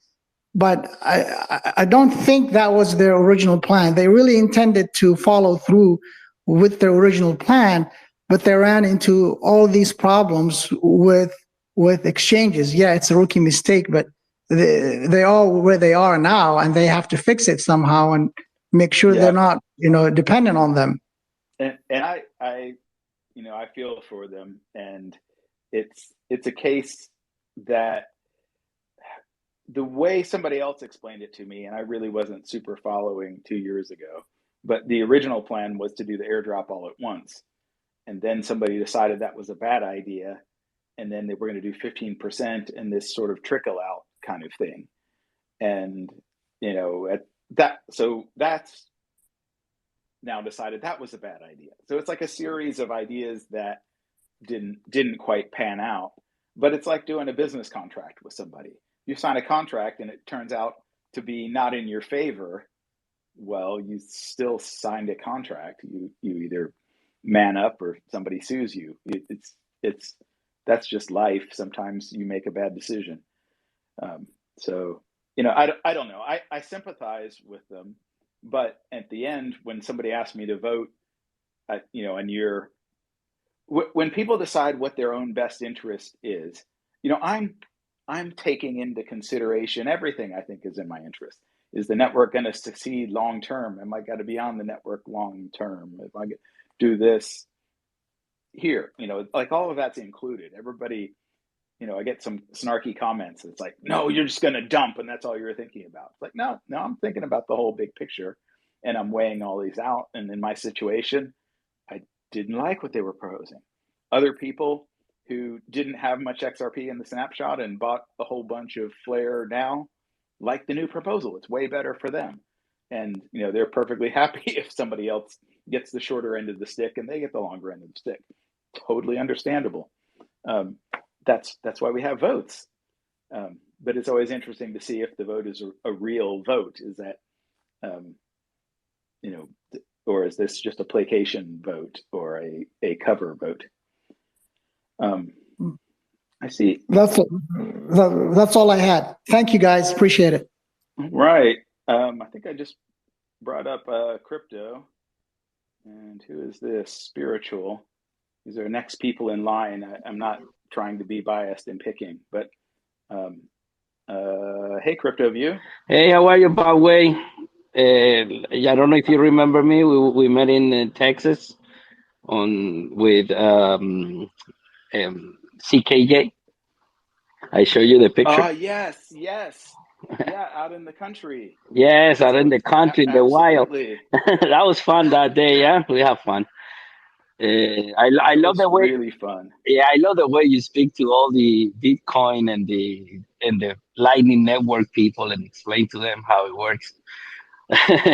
But I don't think that was their original plan. They really intended to follow through with their original plan, but they ran into all these problems with exchanges. Yeah, it's a rookie mistake, but they are where they are now, and they have to fix it somehow and make sure they're not, dependent on them. And I feel for them, and it's a case that the way somebody else explained it to me, and I really wasn't super following 2 years ago, but the original plan was to do the airdrop all at once. And then somebody decided that was a bad idea. And then they were going to do 15% and this sort of trickle out kind of thing. And, so that's now decided that was a bad idea. So it's like a series of ideas that didn't quite pan out. But it's like doing a business contract with somebody. You sign a contract and it turns out to be not in your favor. Well, you still signed a contract. You either man up or somebody sues you. That's just life. Sometimes you make a bad decision. So I don't know. I sympathize with them, but at the end, when somebody asks me to vote, when people decide what their own best interest is, I'm taking into consideration everything I think is in my interest. Is the network going to succeed long term? Am I going to be on the network long term? If I do this here, like all of that's included. Everybody, I get some snarky comments. It's like, no, you're just going to dump, and that's all you're thinking about. It's like, no, I'm thinking about the whole big picture, and I'm weighing all these out. And in my situation, I didn't like what they were proposing. Other people who didn't have much XRP in the snapshot and bought a whole bunch of Flare now like the new proposal. It's way better for them. And, they're perfectly happy if somebody else gets the shorter end of the stick and they get the longer end of the stick. Totally understandable. That's why we have votes. But it's always interesting to see if the vote is a real vote. Is that, or is this just a placation vote or a cover vote? I see. That's all I had. Thank you, guys. Appreciate it. Right. I think I just brought up crypto. And who is this? Spiritual. These are next people in line. I'm not trying to be biased in picking, but hey, Crypto View. Hey, how are you, Boway? I don't know if you remember me. We met in Texas with CKJ. I show you the picture. Yes. Yeah, out in the country. Yes, out in the country, in the wild. That was fun that day. Yeah, we have fun. I love the way. Really fun. Yeah, I love the way you speak to all the Bitcoin and the Lightning Network people and explain to them how it works.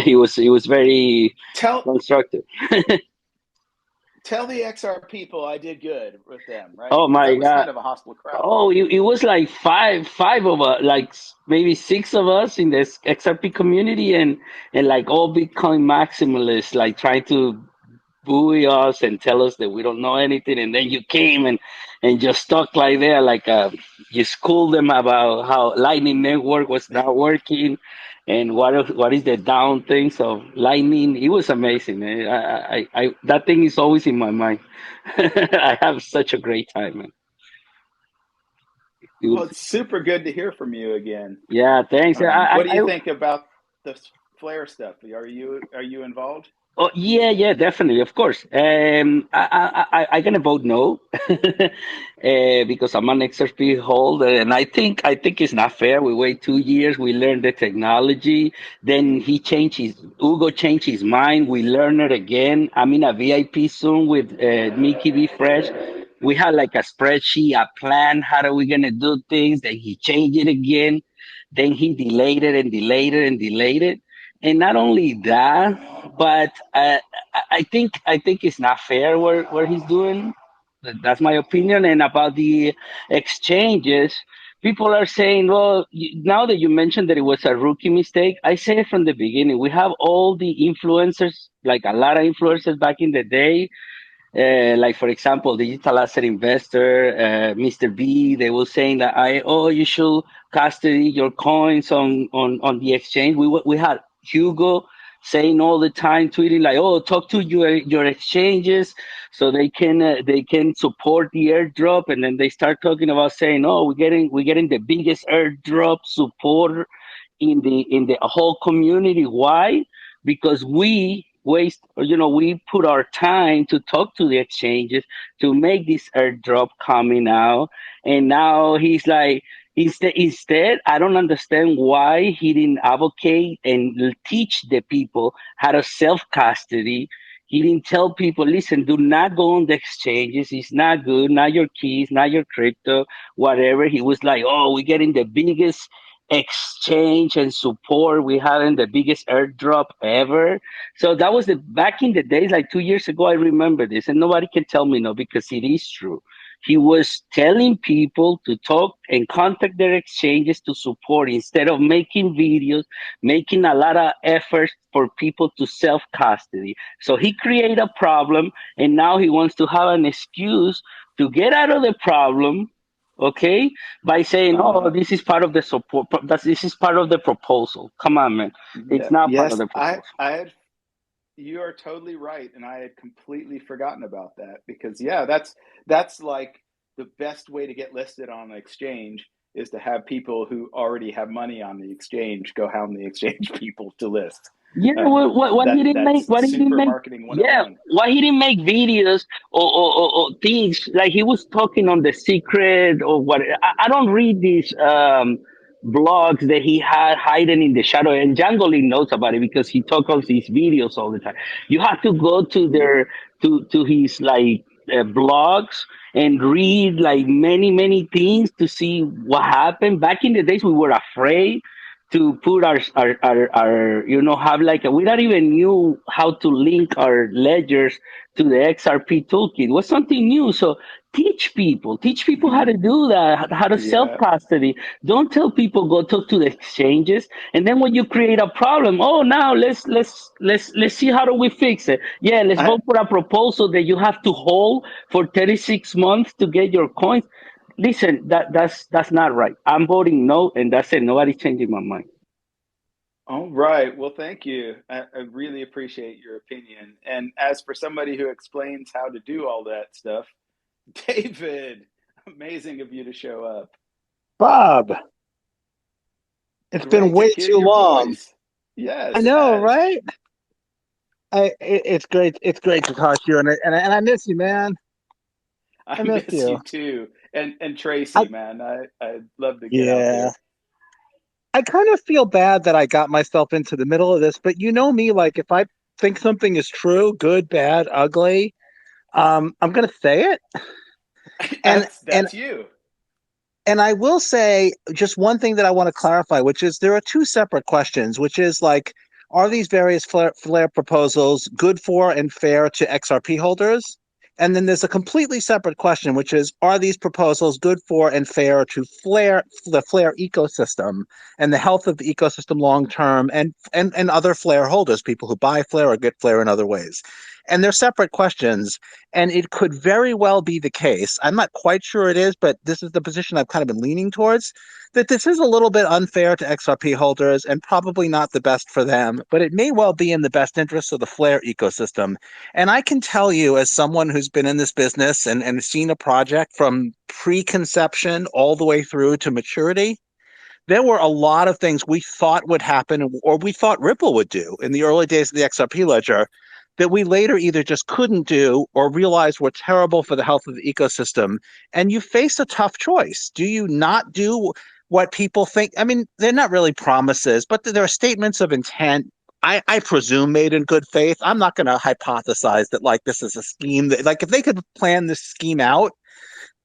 He was very constructive. Tell the XR people I did good with them, right? Oh my God! Kind of a hostile crowd. Oh, it was like five of us, like maybe 6 of us in this XRP community, and like all Bitcoin maximalists, like trying to buoy us and tell us that we don't know anything, and then you came and just stuck like there, like you schooled them about how Lightning Network was not working. And what is the down thing? So Lightning, it was amazing, man. I that thing is always in my mind. I have such a great time, man. Well, it's super good to hear from you again. Yeah, thanks. What do you think about the Flare stuff? Are you involved? Oh yeah, definitely, of course. I'm gonna vote no because I'm an XRP holder, and I think it's not fair. We wait 2 years, we learn the technology, then Hugo changed his mind. We learn it again. I'm in a VIP soon with Mickey B Fresh. We had like a spreadsheet, a plan. How are we gonna do things? Then he changed it again. Then he delayed it and delayed it and delayed it. And not only that, but I think it's not fair what he's doing. That's my opinion. And about the exchanges, people are saying, well, now that you mentioned that it was a rookie mistake, I said it from the beginning. We have all the influencers, like a lot of influencers back in the day. Like, for example, Digital Asset Investor, Mr. B, they were saying that you should custody your coins on the exchange. We had Hugo saying all the time, tweeting like, "Oh, talk to your exchanges so they can support the airdrop," and then they start talking about saying, "Oh, we're getting the biggest airdrop support in the whole community." Why? Because we put our time to talk to the exchanges to make this airdrop coming out, and now he's like, instead, I don't understand why he didn't advocate and teach the people how to self custody. He didn't tell people, listen, do not go on the exchanges. It's not good. Not your keys, not your crypto, whatever. He was like, oh, we're getting the biggest exchange and support. We having the biggest airdrop ever. So that was back in the days, like 2 years ago. I remember this, and nobody can tell me no because it is true. He was telling people to talk and contact their exchanges to support instead of making videos, making a lot of effort for people to self custody. So he created a problem, and now he wants to have an excuse to get out of the problem, okay, by saying, "Oh, this is part of the support. This is part of the proposal." Come on, man, it's not part of Yes, the proposal. you are totally right, and I had completely forgotten about that because that's like the best way to get listed on an exchange is to have people who already have money on the exchange go hound the exchange people to list. Yeah, what he didn't make, That's super marketing yeah, 101. why he didn't make videos or things like he was talking on The Secret or what? I don't read these blogs that he had hiding in the shadow, and Django Lee knows about it because he talks on these videos all the time. You have to go to to his like blogs and read like many things to see what happened. Back in the days, we were afraid to put our have like we not even knew how to link our ledgers to the XRP toolkit. It was something new. So teach people how to do that, how to self custody. Don't tell people go talk to the exchanges, and then when you create a problem, oh, now let's see how do we fix it. Yeah, let's vote for a proposal that you have to hold for 36 months to get your coins. Listen, that's not right. I'm voting no, and that's it. Nobody's changing my mind. All right. Well, thank you. I really appreciate your opinion. And as for somebody who explains how to do all that stuff, David, amazing of you to show up. Bob, it's been way too long. Yes, I know, right? It's great. It's great to talk to you, and I miss you, man. I miss you too, and Tracy, man. I'd love to get out there. I kind of feel bad that I got myself into the middle of this, but you know me, like if I think something is true, good, bad, ugly, I'm gonna say it. That's you. And I will say just one thing that I want to clarify, which is there are two separate questions, which is like, are these various Flare proposals good for and fair to XRP holders? And then there's a completely separate question, which is, are these proposals good for and fair to the Flare ecosystem and the health of the ecosystem long term and other Flare holders, people who buy Flare or get Flare in other ways? And they're separate questions. And it could very well be the case, I'm not quite sure it is, but this is the position I've kind of been leaning towards, that this is a little bit unfair to XRP holders and probably not the best for them, but it may well be in the best interest of the Flare ecosystem. And I can tell you, as someone who's been in this business and seen a project from preconception all the way through to maturity, there were a lot of things we thought would happen or we thought Ripple would do in the early days of the XRP ledger that we later either just couldn't do or realized were terrible for the health of the ecosystem. And you face a tough choice. Do you not do what people think? I mean, they're not really promises, but there are statements of intent, I presume made in good faith. I'm not going to hypothesize that like this is a scheme that, like, if they could plan this scheme out,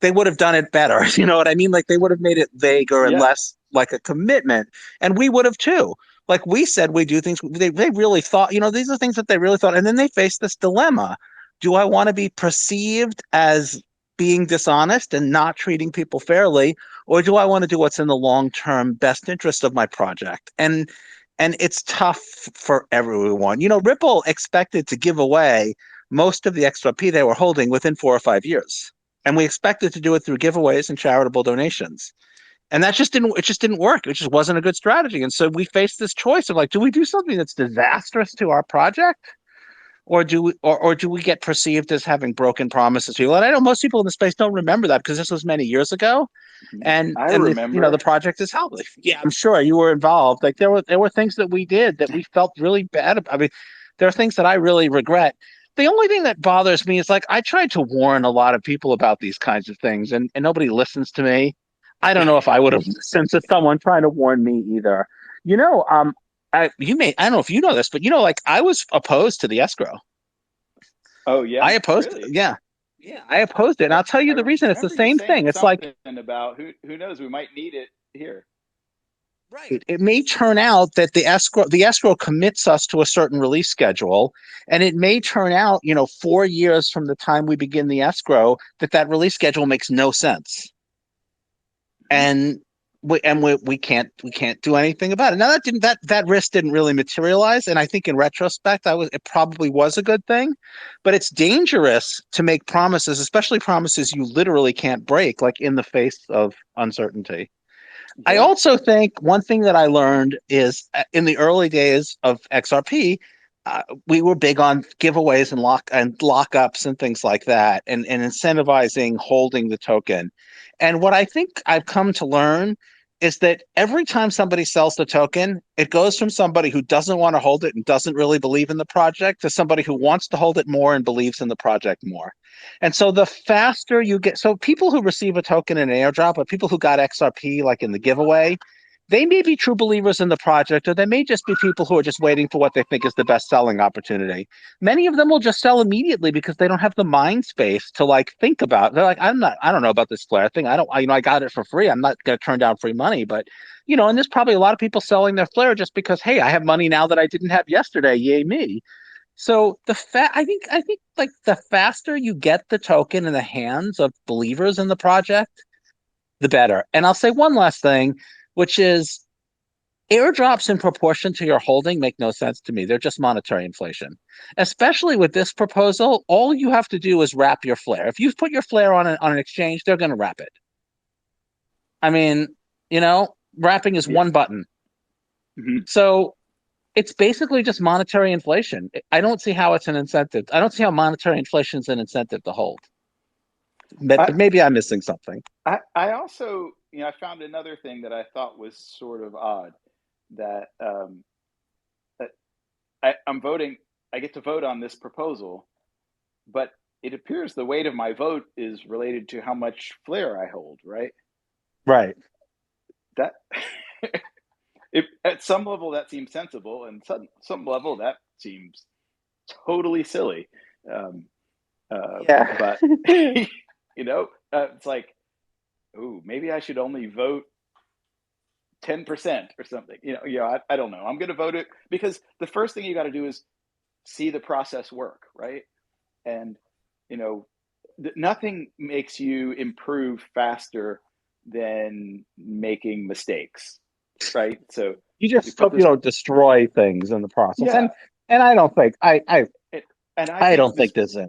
they would have done it better. You know what I mean? Like they would have made it vaguer and less like a commitment. And we would have too. Like we said, we do things they really thought, these are things that they really thought. And then they face this dilemma. Do I want to be perceived as being dishonest and not treating people fairly? Or do I want to do what's in the long-term best interest of my project? And it's tough for everyone. Ripple expected to give away most of the XRP they were holding within 4 or 5 years. And we expected to do it through giveaways and charitable donations. And that just didn't work. It just wasn't a good strategy. And so we faced this choice of like, do we do something that's disastrous to our project? Or do we get perceived as having broken promises to people? And I know most people in the space don't remember that because this was many years ago. I And the remember. project is held. Yeah, I'm sure you were involved. Like there were things that we did that we felt really bad about. I mean, there are things that I really regret. The only thing that bothers me is like I tried to warn a lot of people about these kinds of things, and nobody listens to me. I don't know if I would have listened to someone trying to warn me either. You know, I don't know if you know this, but like I was opposed to the escrow. Oh yeah, I opposed it. really? Yeah. Yeah, I opposed it. And I, I'll tell you I the reason. It's the remember you same thing. saying It's like, something about who knows, we might need it here. right, it may turn out that the escrow commits us to a certain release schedule, and it may turn out, 4 years from the time we begin the escrow, that release schedule makes no sense. Mhm. And we can't do anything about it. Now that risk didn't really materialize, and I think in retrospect, it probably was a good thing, but it's dangerous to make promises, especially promises you literally can't break, like in the face of uncertainty. I Yeah. also think one thing that I learned is in the early days of XRP, we were big on giveaways and lockups and things like that, and incentivizing holding the token. And what I think I've come to learn is that every time somebody sells the token, it goes from somebody who doesn't want to hold it and doesn't really believe in the project to somebody who wants to hold it more and believes in the project more. And so the faster you get, so people who receive a token in an airdrop, or people who got XRP like in the giveaway, they may be true believers in the project, or they may just be people who are just waiting for what they think is the best selling opportunity. Many of them will just sell immediately because they don't have the mind space to like think about it. They're like, I don't know about this Flare thing. I got it for free. I'm not going to turn down free money, but and there's probably a lot of people selling their Flare just because, hey, I have money now that I didn't have yesterday. Yay me. So I think like the faster you get the token in the hands of believers in the project, the better. And I'll say one last thing, which is airdrops in proportion to your holding make no sense to me. They're just monetary inflation. Especially with this proposal, all you have to do is wrap your Flare. If you put your Flare on an exchange, they're going to wrap it. I mean, wrapping is Yeah. one button. Hmm. So it's basically just monetary inflation. I don't see how it's an incentive. I don't see how monetary inflation is an incentive to hold. But I, maybe I'm missing something. I also, I found another thing that I thought was sort of odd, that that I'm voting. I get to vote on this proposal, but it appears the weight of my vote is related to how much Flare I hold, right? Right. That at some level that seems sensible, and some level that seems totally silly. Um, Yeah. but it's like, oh, maybe I should only vote 10% or something. I don't know. I'm going to vote it because the first thing you got to do is see the process work, right? And nothing makes you improve faster than making mistakes, right? So You you just put hope you this, don't destroy things in the process. yeah, And I don't think and I I think don't think there's any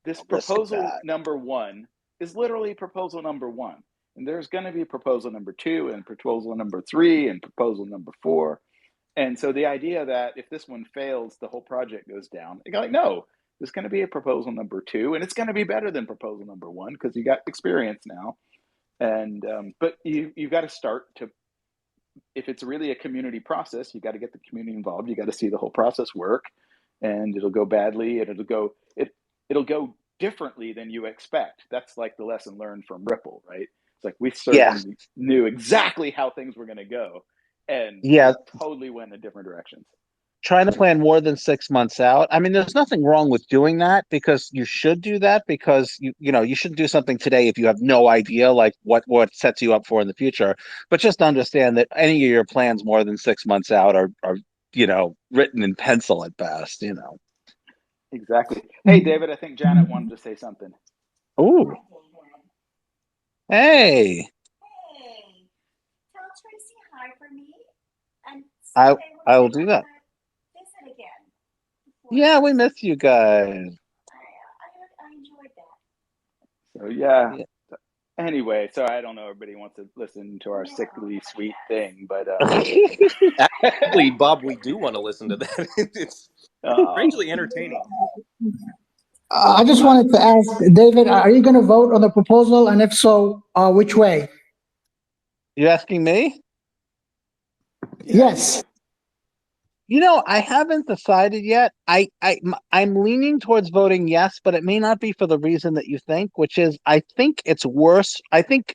this risk of proposal that. number one is literally proposal number one. And there's going to be proposal number two, and proposal number three, and proposal number four. And so the idea that if this one fails, the whole project goes down, you're like, no, there's going to be a proposal number two, and it's going to be better than proposal number one because you got experience now. And but you've got to start to, if it's really a community process, you got to get the community involved. You got to see the whole process work, and it'll go badly, and it'll go differently than you expect. That's like the lesson learned from Ripple, right? It's like we Yeah. certainly knew exactly how things were going to go, and Yeah. they totally went in different directions. Trying to plan more than 6 months out. I mean, there's nothing wrong with doing that because you should do that because you shouldn't do something today if you have no idea like what sets you up for in the future. But just understand that any of your plans more than 6 months out are written in pencil at best. Exactly. Hey, David, I think Janet wanted to say something. Ooh. Hey. Hey, tell Tracy hi for me and I someday we're I will gonna do that. visit again. Before Yeah, we this. miss you guys. I enjoyed that. So yeah, Yeah. Anyway, so I don't know. Everybody wants to listen to our sickly sweet thing, but Actually, Bob, we do want to listen to that. It's strangely entertaining. I just wanted to ask, David, are you going to vote on the proposal? And if so, which way? You asking me? Yes. You know, I haven't decided yet. I'm leaning towards voting yes, but it may not be for the reason that you think, which is I think it's worse. I think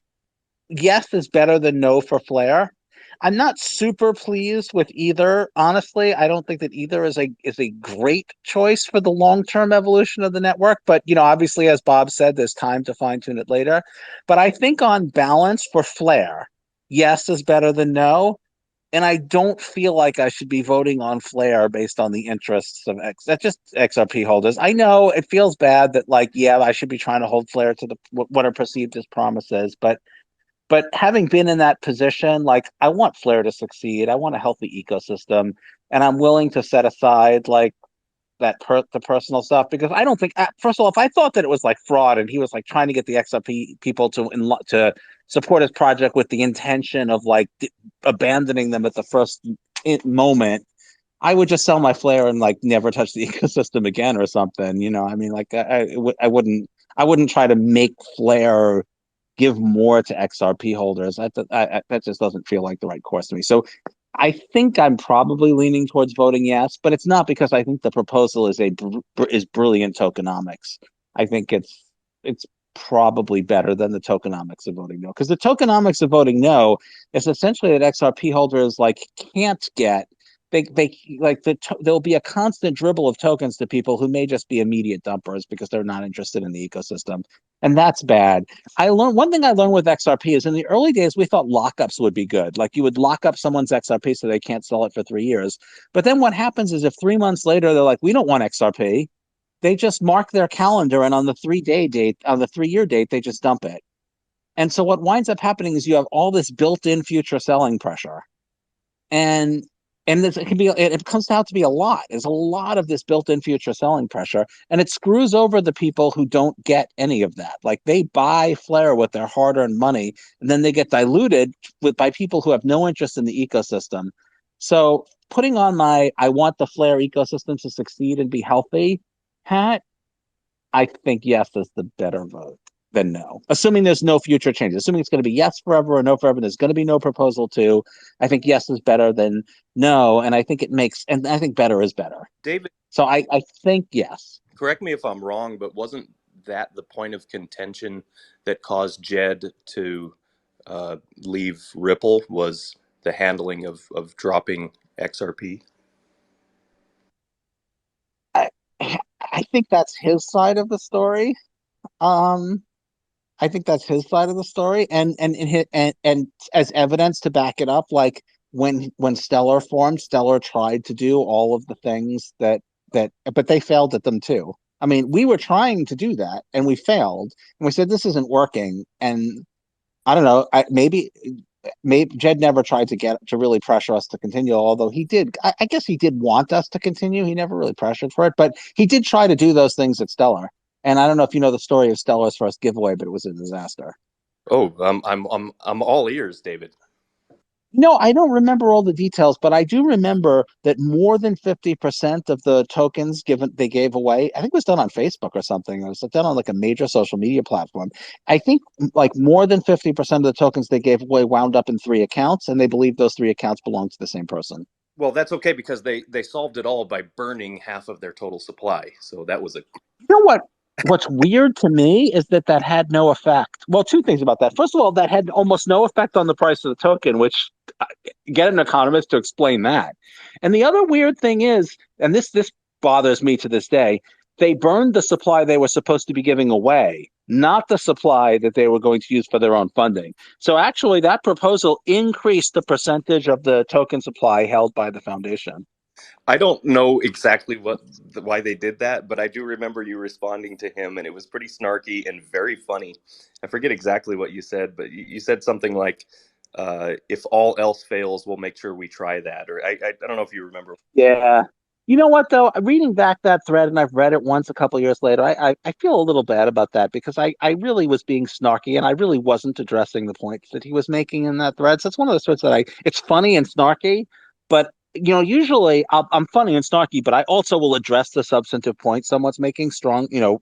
yes is better than no for Flare. I'm not super pleased with either. Honestly, I don't think that either is a great choice for the long-term evolution of the network. But obviously, as Bob said, there's time to fine-tune it later. But I think on balance for Flare, yes is better than no. And I don't feel like I should be voting on Flare based on the interests of that's just XRP holders. I know it feels bad that I should be trying to hold Flare to the what are perceived as promises, but having been in that position, I want Flare to succeed. I want a healthy ecosystem, and I'm willing to set aside the personal stuff because I don't think first of all, if I thought that it was like fraud and he was trying to get the XRP people to support his project with the intention of abandoning them at the first moment, I would just sell my Flare and never touch the ecosystem again or something. I mean, I wouldn't try to make Flare give more to XRP holders. That just doesn't feel like the right course to me. So I think I'm probably leaning towards voting yes, but it's not because I think the proposal is brilliant tokenomics. I think it's probably better than the tokenomics of voting no, because the tokenomics of voting no is essentially that XRP holders can't get there'll be a constant dribble of tokens to people who may just be immediate dumpers because they're not interested in the ecosystem, and that's bad. One thing I learned with XRP is in the early days we thought lockups would be good. Like you would lock up someone's XRP so they can't sell it for 3 years. But then what happens is if 3 months later they're like, we don't want XRP, they just mark their calendar and on the 3-year date, they just dump it. And so what winds up happening is you have all this built-in future selling pressure. And it comes out to be a lot. There's a lot of this built-in future selling pressure, and it screws over the people who don't get any of that. Like they buy Flare with their hard-earned money, and then they get diluted by people who have no interest in the ecosystem. So putting on my "I want the Flare ecosystem to succeed and be healthy" hat, I think yes is the better vote than no. Assuming there's no future changes, assuming it's going to be yes forever or no forever, there's going to be no proposal to. I think yes is better than no, and I think I think better is better. David, so I think yes. Correct me if I'm wrong, but wasn't that the point of contention that caused Jed to leave Ripple? Was the handling of dropping XRP? I think that's his side of the story. I think that's his side of the story, and as evidence to back it up, when Stellar formed, Stellar tried to do all of the things but they failed at them too. I mean, we were trying to do that and we failed, and we said this isn't working. And I don't know, maybe Jed never tried to really pressure us to continue, although he did. I guess he did want us to continue. He never really pressured for it, but he did try to do those things at Stellar. And I don't know if you know the story of Stellar's first giveaway, but it was a disaster. Oh, I'm all ears, David. No, I don't remember all the details, but I do remember that more than 50% of the tokens they gave away, I think it was done on Facebook or something. It was done on a major social media platform. I think more than 50% of the tokens they gave away wound up in 3 accounts, and they believe those 3 accounts belong to the same person. Well, that's okay because they solved it all by burning half of their total supply. So that was You know what? What's weird to me is that had no effect. Well, 2 things about that. First of all, that had almost no effect on the price of the token, which get an economist to explain that. And the other weird thing is, and this bothers me to this day, they burned the supply they were supposed to be giving away, not the supply that they were going to use for their own funding. So actually, that proposal increased the percentage of the token supply held by the foundation. I don't know exactly why they did that, but I do remember you responding to him, and it was pretty snarky and very funny. I forget exactly what you said, but you said something like, if all else fails, we'll make sure we try that. Or I don't know if you remember. Yeah. You know what though? Reading back that thread, and I've read it once a couple years later, I feel a little bad about that because I really was being snarky and I really wasn't addressing the points that he was making in that thread. So it's one of those threads that it's funny and snarky, but usually I'm funny and snarky, but I also will address the substantive point someone's making strong, and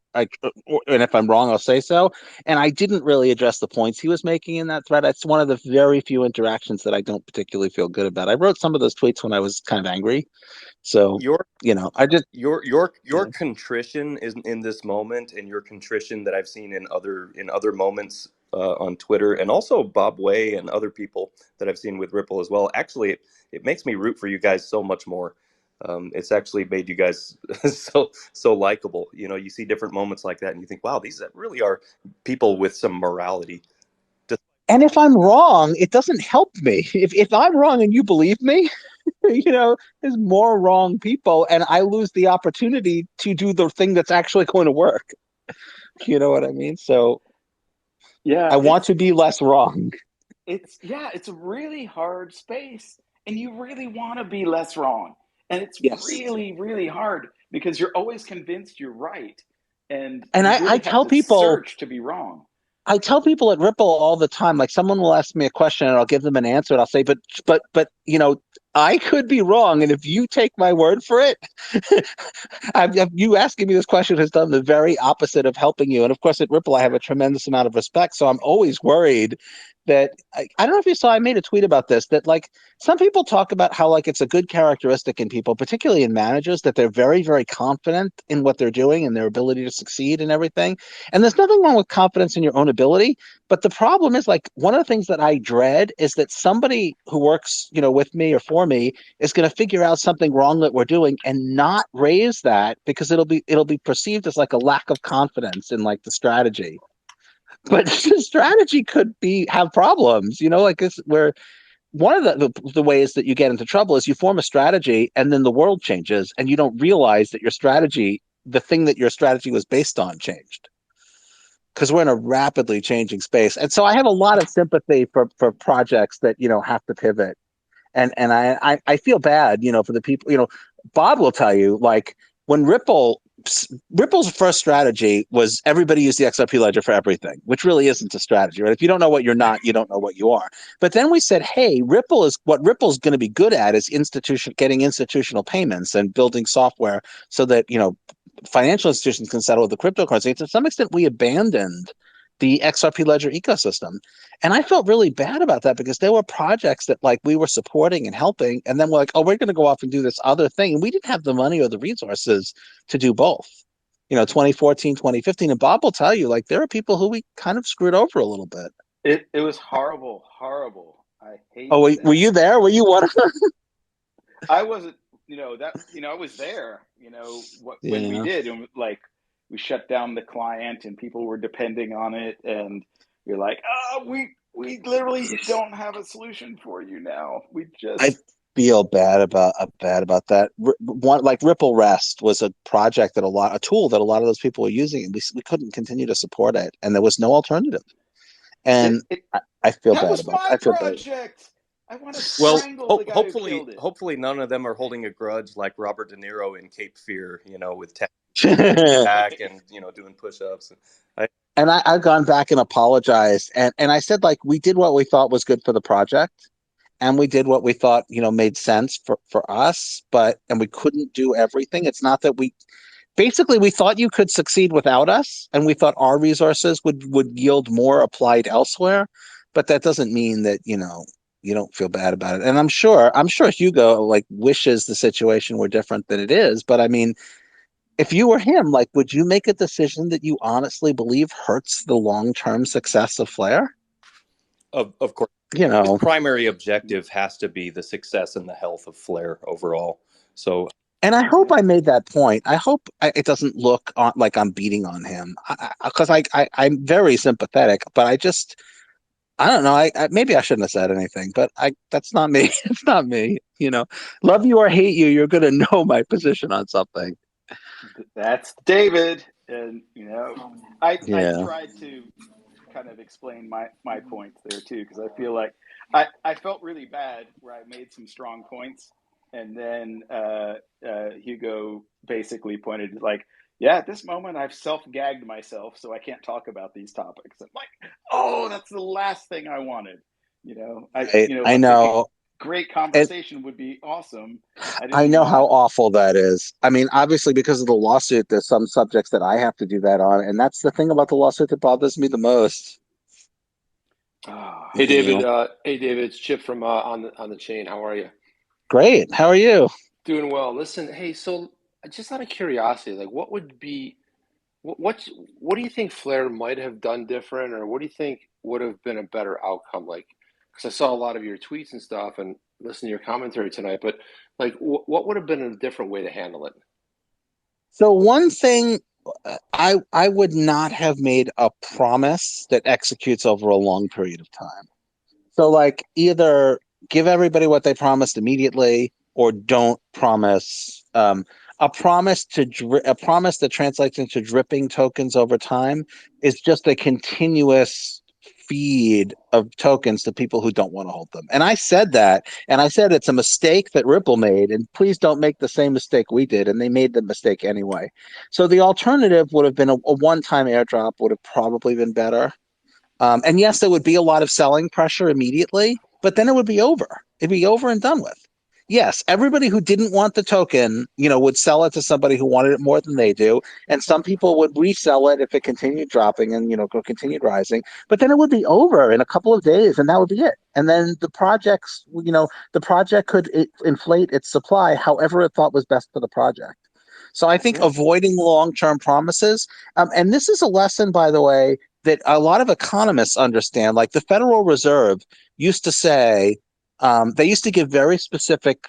if I'm wrong, I'll say so. And I didn't really address the points he was making in that thread. It's one of the very few interactions that I don't particularly feel good about. I wrote some of those tweets when I was kind of angry. So, Your I just, your yeah. contrition is in this moment, and your contrition that I've seen in other moments on Twitter, and also Bob Way and other people that I've seen with Ripple as well. Actually, it makes me root for you guys so much more. It's actually made you guys so likable. You see different moments like that, and you think, wow, these really are people with some morality. And if I'm wrong, it doesn't help me. If I'm wrong and you believe me, there's more wrong people, and I lose the opportunity to do the thing that's actually going to work. You know what I mean? So Yeah, I want to be less wrong. it's a really hard space, and you really want to be less wrong. And it's Yes. really, really hard because you're always convinced you're right, and And you I really have tell to people, search to be wrong. at Ripple all the time, like someone will ask me a question and I'll give them an answer and I'll say, but, I could be wrong. And if you take my word for it, you asking me this question has done the very opposite of helping you. And of course, at Ripple, I have a tremendous amount of respect. So I'm always worried that I don't know if you saw, I made a tweet about this, that like some people talk about how like it's a good characteristic in people, particularly in managers, that they're very, very confident in what they're doing and their ability to succeed and everything. And there's nothing wrong with confidence in your own ability. But the problem is like one of the things that I dread is that somebody who works, with me or for me is going to figure out something wrong that we're doing and not raise that because it'll be perceived as like a lack of confidence in like the strategy. But the strategy could have problems, like this where one of the ways that you get into trouble is you form a strategy and then the world changes and you don't realize that the thing that your strategy was based on changed because we're in a rapidly changing space. And so I have a lot of sympathy for projects that, have to pivot. And I feel bad, for the people, Bob will tell you, like when Ripple's first strategy was everybody use the XRP ledger for everything, which really isn't a strategy, right? If you don't know what you're not, you don't know what you are. But then we said, hey, Ripple's going to be good at is getting institutional payments and building software so that, financial institutions can settle with the cryptocurrency. To some extent, we abandoned the XRP ledger ecosystem. And I felt really bad about that because there were projects that like we were supporting and helping. And then we're like, oh, we're going to go off and do this other thing. And we didn't have the money or the resources to do both. 2014, 2015. And Bob will tell you, like, there are people who we kind of screwed over a little bit. It was horrible, horrible. I Oh, hated were that. you there? Were you one of them? I wasn't, I was there, when we Yeah. did, and like we shut down the client, and people were depending on it, and we're like, oh, we literally don't have a solution for you now. We I just feel bad about that. One like Ripple Rest was a project that a tool that a lot of those people were using, and we couldn't continue to support it, and there was no alternative. it, And it I feel that bad was about. my I feel bad. project. I want to Well, strangle the guy who hopefully, killed it. hopefully none of them are holding a grudge like Robert De Niro in Cape Fear, with back and doing push-ups. And I've gone back and apologized, and I said like we did what we thought was good for the project, and we did what we thought made sense for us, and we couldn't do everything. It's not that we thought you could succeed without us, and we thought our resources would yield more applied elsewhere, but that doesn't mean that you don't feel bad about it. And I'm sure Hugo like wishes the situation were different than it is, but I mean, if you were him, like, would you make a decision that you honestly believe hurts the long-term success of Flare? Of course, You his know, primary objective has to be the success and the health of Flare overall. So, and I hope Yeah. I made that point. I hope it doesn't look like I'm beating on him because I'm very sympathetic, but I don't know. Maybe I shouldn't have said anything, but that's not me. It's not me. Love you or hate you, you're gonna know my position on something. That's David, and I Yeah. tried to kind of explain my points there too, because I feel like I felt really bad where I made some strong points, And then Hugo basically pointed like, yeah, at this moment I've self-gagged myself, so I can't talk about these topics. I'm like, oh, that's the last thing I wanted. Right. I Like a know. great And conversation would be awesome. I didn't I even know want how to. awful that is. I mean, obviously, because of the lawsuit, there's some subjects that I have to do that on. And that's the thing about the lawsuit that bothers me the most. Oh, Hey You David, know, it's Chip from on the chain. How are you? great. How are you? Doing well. Listen, hey, so just out of curiosity, like what would be what's what do you think Flair might have done different, or what do you think would have been a better outcome? Like, because I saw a lot of your tweets and stuff, and listened to your commentary tonight, but like, what would have been a different way to handle it? So one thing I would not have made a promise that executes over a long period of time. So like either give everybody what they promised immediately or don't promise a promise that translates into dripping tokens over time is just a continuous feed of tokens to people who don't want to hold them. And I said that, and I said it's a mistake that Ripple made, and please don't make the same mistake we did. And they made the mistake anyway. So the alternative would have been a one-time airdrop would have probably been better. And yes, there would be a lot of selling pressure immediately, but then it would be over. It'd be over and done with. Yes, everybody who didn't want the token, would sell it to somebody who wanted it more than they do, and some people would resell it if it continued dropping and continued rising. But then it would be over in a couple of days, and that would be it. And then the project could inflate its supply however it thought was best for the project. So I think Yeah. avoiding long-term promises, and this is a lesson, by the way, that a lot of economists understand. Like the Federal Reserve used to say, they used to give very specific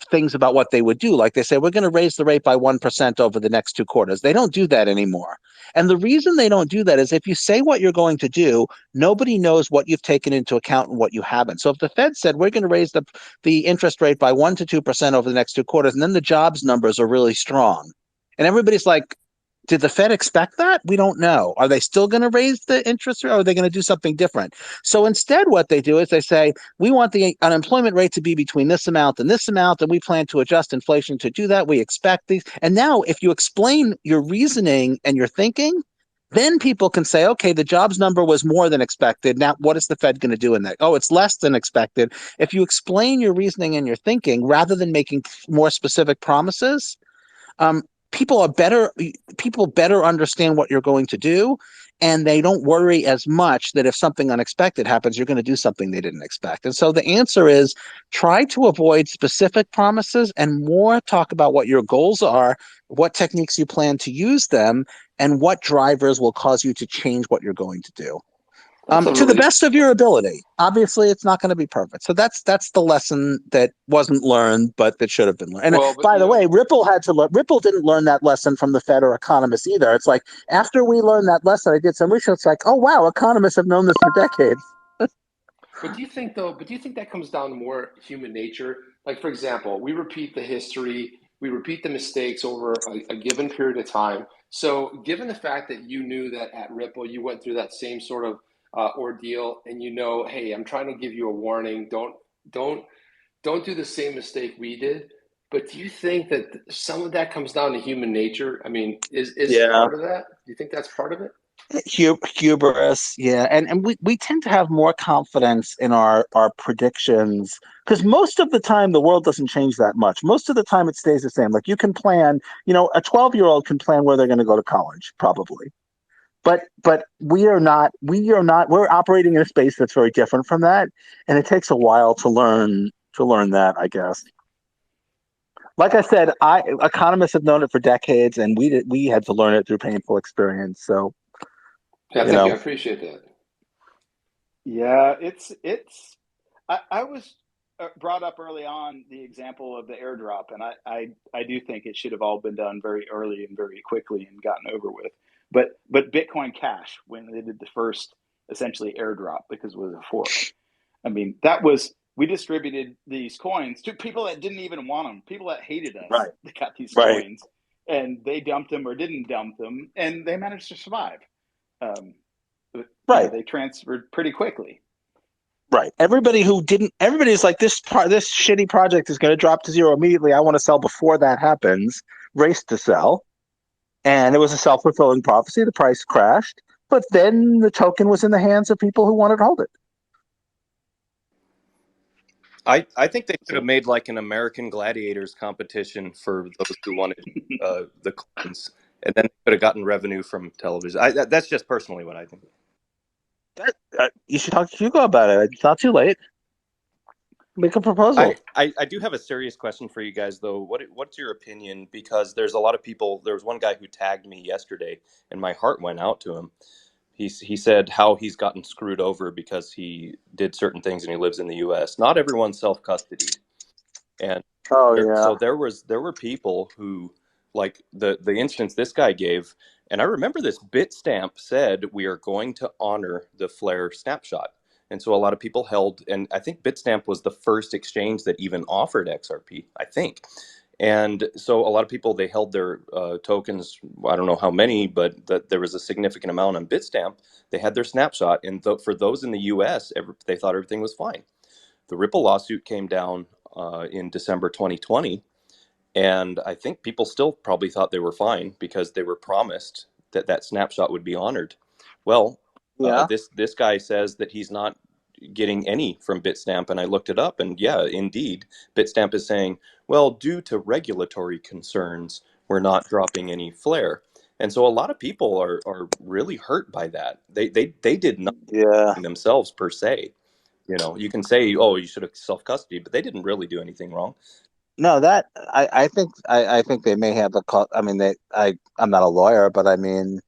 things about what they would do. Like they say, we're going to raise the rate by 1% over the next 2 quarters. They don't do that anymore. And the reason they don't do that is if you say what you're going to do, nobody knows what you've taken into account and what you haven't. So if the Fed said, we're going to raise the interest rate by 1 to 2% over the next 2 quarters, and then the jobs numbers are really strong. And everybody's like, did the Fed expect that? We don't know. Are they still going to raise the interest rate, or are they going to do something different? So instead, what they do is they say, we want the unemployment rate to be between this amount, and we plan to adjust inflation to do that. We expect these. And now, if you explain your reasoning and your thinking, then people can say, okay, the jobs number was more than expected. Now, what is the Fed going to do in that? Oh, it's less than expected. If you explain your reasoning and your thinking rather than making more specific promises, um, people better understand what you're going to do, and they don't worry as much that if something unexpected happens, you're going to do something they didn't expect. And so the answer is try to avoid specific promises and more talk about what your goals are, what techniques you plan to use them, and what drivers will cause you to change what you're going to do. That's a To the really best of your ability. Obviously, it's not going to be perfect. So that's the lesson that wasn't learned, but that should have been learned. And well, but by the way, Ripple had to learn. Ripple didn't learn that lesson from the Fed or economists either. It's like after we learned that lesson, I did some research. It's like, oh wow, economists have known this for decades. But do you think though? But do you think that comes down to more human nature? Like, for example, we repeat the history, we repeat the mistakes over a given period of time. So, given the fact that you knew that at Ripple you went through that same sort of ordeal, and hey, I'm trying to give you a warning. Don't don't do the same mistake we did. But do you think that some of that comes down to human nature? I mean, is Yeah. part of that? Do you think that's part of it? Hubris, yeah, and we tend to have more confidence in our predictions because most of the time the world doesn't change that much. Most of the time it stays the same. Like you can plan, a 12-year-old can plan where they're going to go to college, probably. But we're operating in a space that's very different from that, and it takes a while to learn that, I guess. Like I said, economists have known it for decades, and we had to learn it through painful experience. So, Yeah, you thank you. know. I appreciate that. yeah, it's. I was brought up early on the example of the airdrop, and I do think it should have all been done very early and very quickly and gotten over with. But Bitcoin Cash, when they did the first essentially airdrop because it was a fork, I mean, we distributed these coins to people that didn't even want them, people that hated us. Right. They got these Right. coins, and they dumped them or didn't dump them, and they managed to survive. Um, but Right. they transferred pretty quickly. Right. Everybody's like, this shitty project is going to drop to zero immediately. I want to sell before that happens. Race to sell. And it was a self-fulfilling prophecy. The price crashed. But then the token was in the hands of people who wanted to hold it. I think they could have made like an American Gladiators competition for those who wanted the coins, and then could have gotten revenue from television. That's just personally what I think. You should talk to Hugo about it. It's not too late. Make a proposal. I do have a serious question for you guys, though. What's your opinion? Because there's a lot of people. There was one guy who tagged me yesterday, and my heart went out to him. He said how he's gotten screwed over because he did certain things and he lives in the U.S. Not everyone's self-custodied, and so there were people who, like the instance this guy gave, and I remember this. Bitstamp said we are going to honor the Flare snapshot, and so a lot of people held, and I think Bitstamp was the first exchange that even offered XRP, I think. And so a lot of people, they held their tokens, I don't know how many, but there was a significant amount on Bitstamp. They had their snapshot, and for those in the US, they thought everything was fine. The Ripple lawsuit came down in December 2020, and I think people still probably thought they were fine because they were promised that snapshot would be honored. Well, this guy says that he's not getting any from Bitstamp, and I looked it up, and yeah, indeed, Bitstamp is saying, well, due to regulatory concerns, we're not dropping any Flare. And so a lot of people are really hurt by that. They did nothing themselves per se. You know, you can say, oh, you should have self-custody, but they didn't really do anything wrong. No, that I think they may have I mean, I'm not a lawyer, but I mean,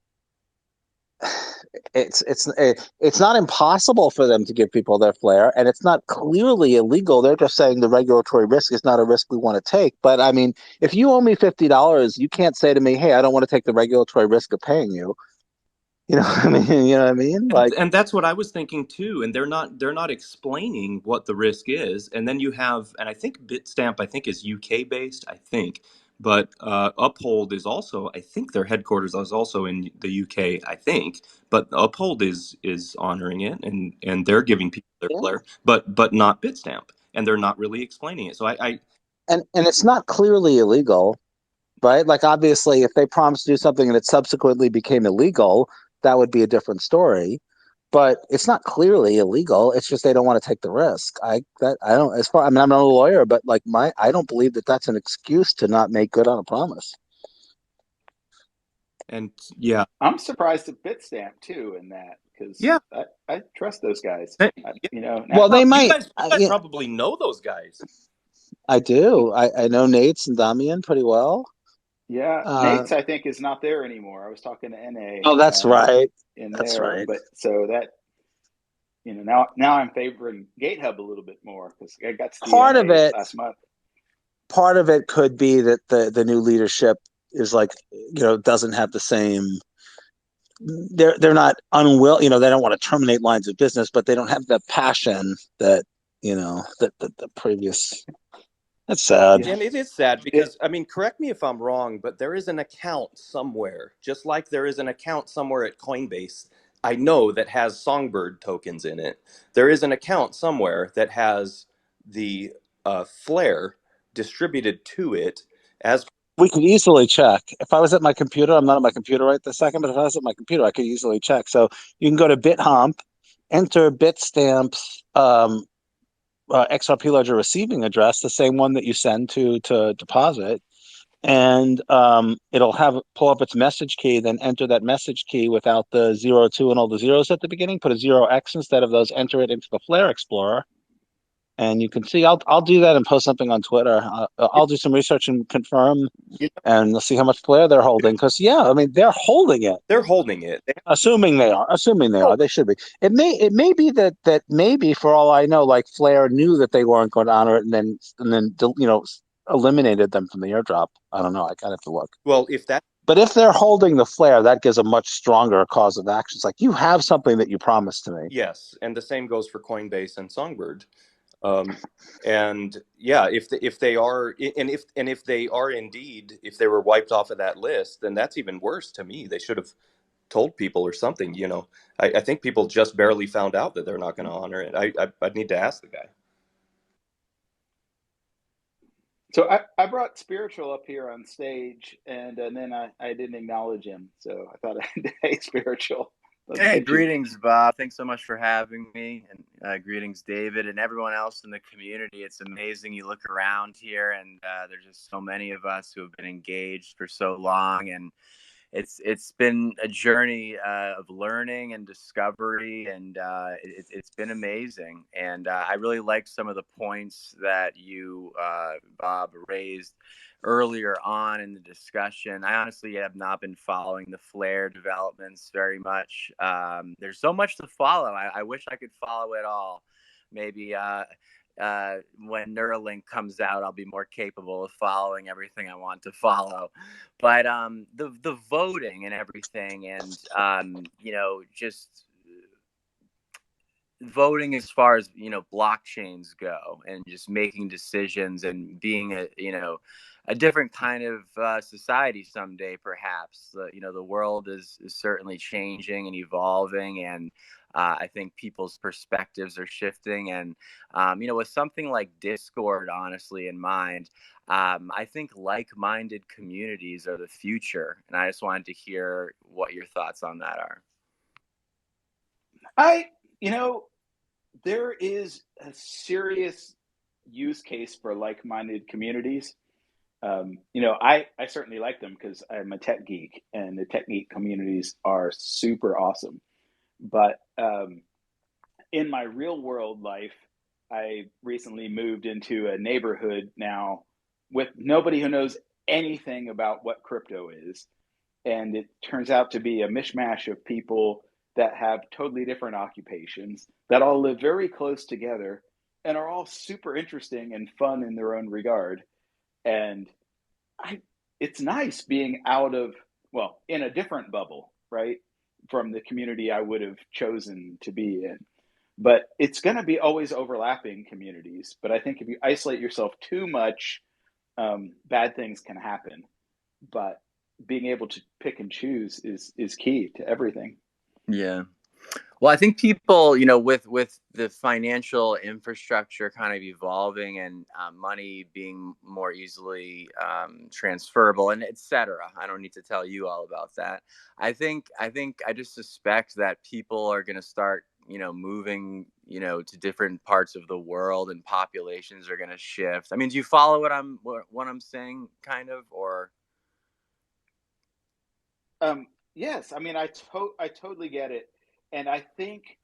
it's not impossible for them to give people their Flare, and it's not clearly illegal. They're just saying the regulatory risk is not a risk we want to take. But I mean, if you owe me $50, you can't say to me, "Hey, I don't want to take the regulatory risk of paying you." You know what I mean? You know what I mean? Like, and that's what I was thinking too. And they're not explaining what the risk is. And then you have, and I think Bitstamp, I think, is UK based, I think. But Uphold is also, I think their headquarters is also in the UK, I think. But Uphold is honoring it, and they're giving people their Flare, but not Bitstamp, and they're not really explaining it. So and it's not clearly illegal, right? Like, obviously, if they promised to do something and it subsequently became illegal, that would be a different story. But it's not clearly illegal. It's just they don't want to take the risk. I mean, I'm not a lawyer, but like I don't believe that that's an excuse to not make good on a promise. And yeah, I'm surprised at Bitstamp too in that, because I trust those guys. You know, well, they might. You guys probably know those guys. I do. I know Nate's and Damian pretty well. Yeah, Nate's I think is not there anymore. I was talking to NA. Oh, that's right. That's right. But so that, you know, now I'm favoring GateHub a little bit more because I got to part of it last month. Part of it could be that the new leadership is like, you know, doesn't have the same. They're not unwilling. You know, they don't want to terminate lines of business, but they don't have the passion that, you know, that the previous. That's sad. And it is sad because, I mean, correct me if I'm wrong, but there is an account somewhere, just like there is an account somewhere at Coinbase, I know, that has Songbird tokens in it. There is an account somewhere that has the Flare distributed to it as. We could easily check. If I was at my computer, I'm not at my computer right this second, but if I was at my computer, I could easily check. So you can go to BitHump, enter Bitstamp's XRP Ledger receiving address, the same one that you send to deposit, and it'll pull up its message key, then enter that message key without the 02 and all the zeros at the beginning, put a 0x instead of those, enter it into the Flare Explorer, and you can see. I'll do that and post something on Twitter. I'll do some research and confirm, and we'll see how much Flare they're holding. Because I mean, they're holding it. They're holding it. Assuming they are. They should be. It may be that maybe, for all I know, like Flare knew that they weren't going to honor it, and then you know, eliminated them from the airdrop. I don't know. I kind of have to look. Well, but if they're holding the Flare, that gives a much stronger cause of action. It's like, you have something that you promised to me. Yes, and the same goes for Coinbase and Songbird. And yeah, if they are, and if they are indeed, if they were wiped off of that list, then that's even worse to me. They should have told people or something. You know, I think people just barely found out that they're not going to honor it. I'd need to ask the guy. So I brought Spiritual up here on stage, and then I didn't acknowledge him. So I thought I'd hey, Spiritual. Let's Hey, get you. greetings, Bob. Thanks so much for having me. And greetings, David, and everyone else in the community. It's amazing. You look around here, and there's just so many of us who have been engaged for so long. And it's been a journey of learning and discovery, and it's been amazing. And I really liked some of the points that you, Bob, raised earlier on in the discussion. I honestly have not been following the Flare developments very much. There's so much to follow. I wish I could follow it all. Maybe when Neuralink comes out, I'll be more capable of following everything I want to follow. But the voting and everything, and just voting as far as blockchains go, and just making decisions and being a different kind of society someday, perhaps. The world is certainly changing and evolving, and I think people's perspectives are shifting. And with something like Discord, honestly, in mind, I think like-minded communities are the future, and I just wanted to hear what your thoughts on that are. There is a serious use case for like-minded communities. I certainly like them because I'm a tech geek, and the tech geek communities are super awesome. But in my real world life, I recently moved into a neighborhood now with nobody who knows anything about what crypto is. And it turns out to be a mishmash of people that have totally different occupations that all live very close together and are all super interesting and fun in their own regard. And it's nice being in a different bubble, right, from the community I would have chosen to be in. But it's going to be always overlapping communities. But I think if you isolate yourself too much, bad things can happen. But being able to pick and choose is key to everything. Yeah. Well, I think people, with the financial infrastructure kind of evolving, and money being more easily transferable, and et cetera. I don't need to tell you all about that. I just suspect that people are going to start, moving, to different parts of the world, and populations are going to shift. I mean, do you follow what I'm saying, kind of, or? Yes, I mean, I totally get it. And I think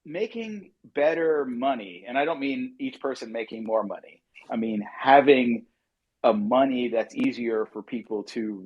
making better money, and I don't mean each person making more money, I mean having a money that's easier for people to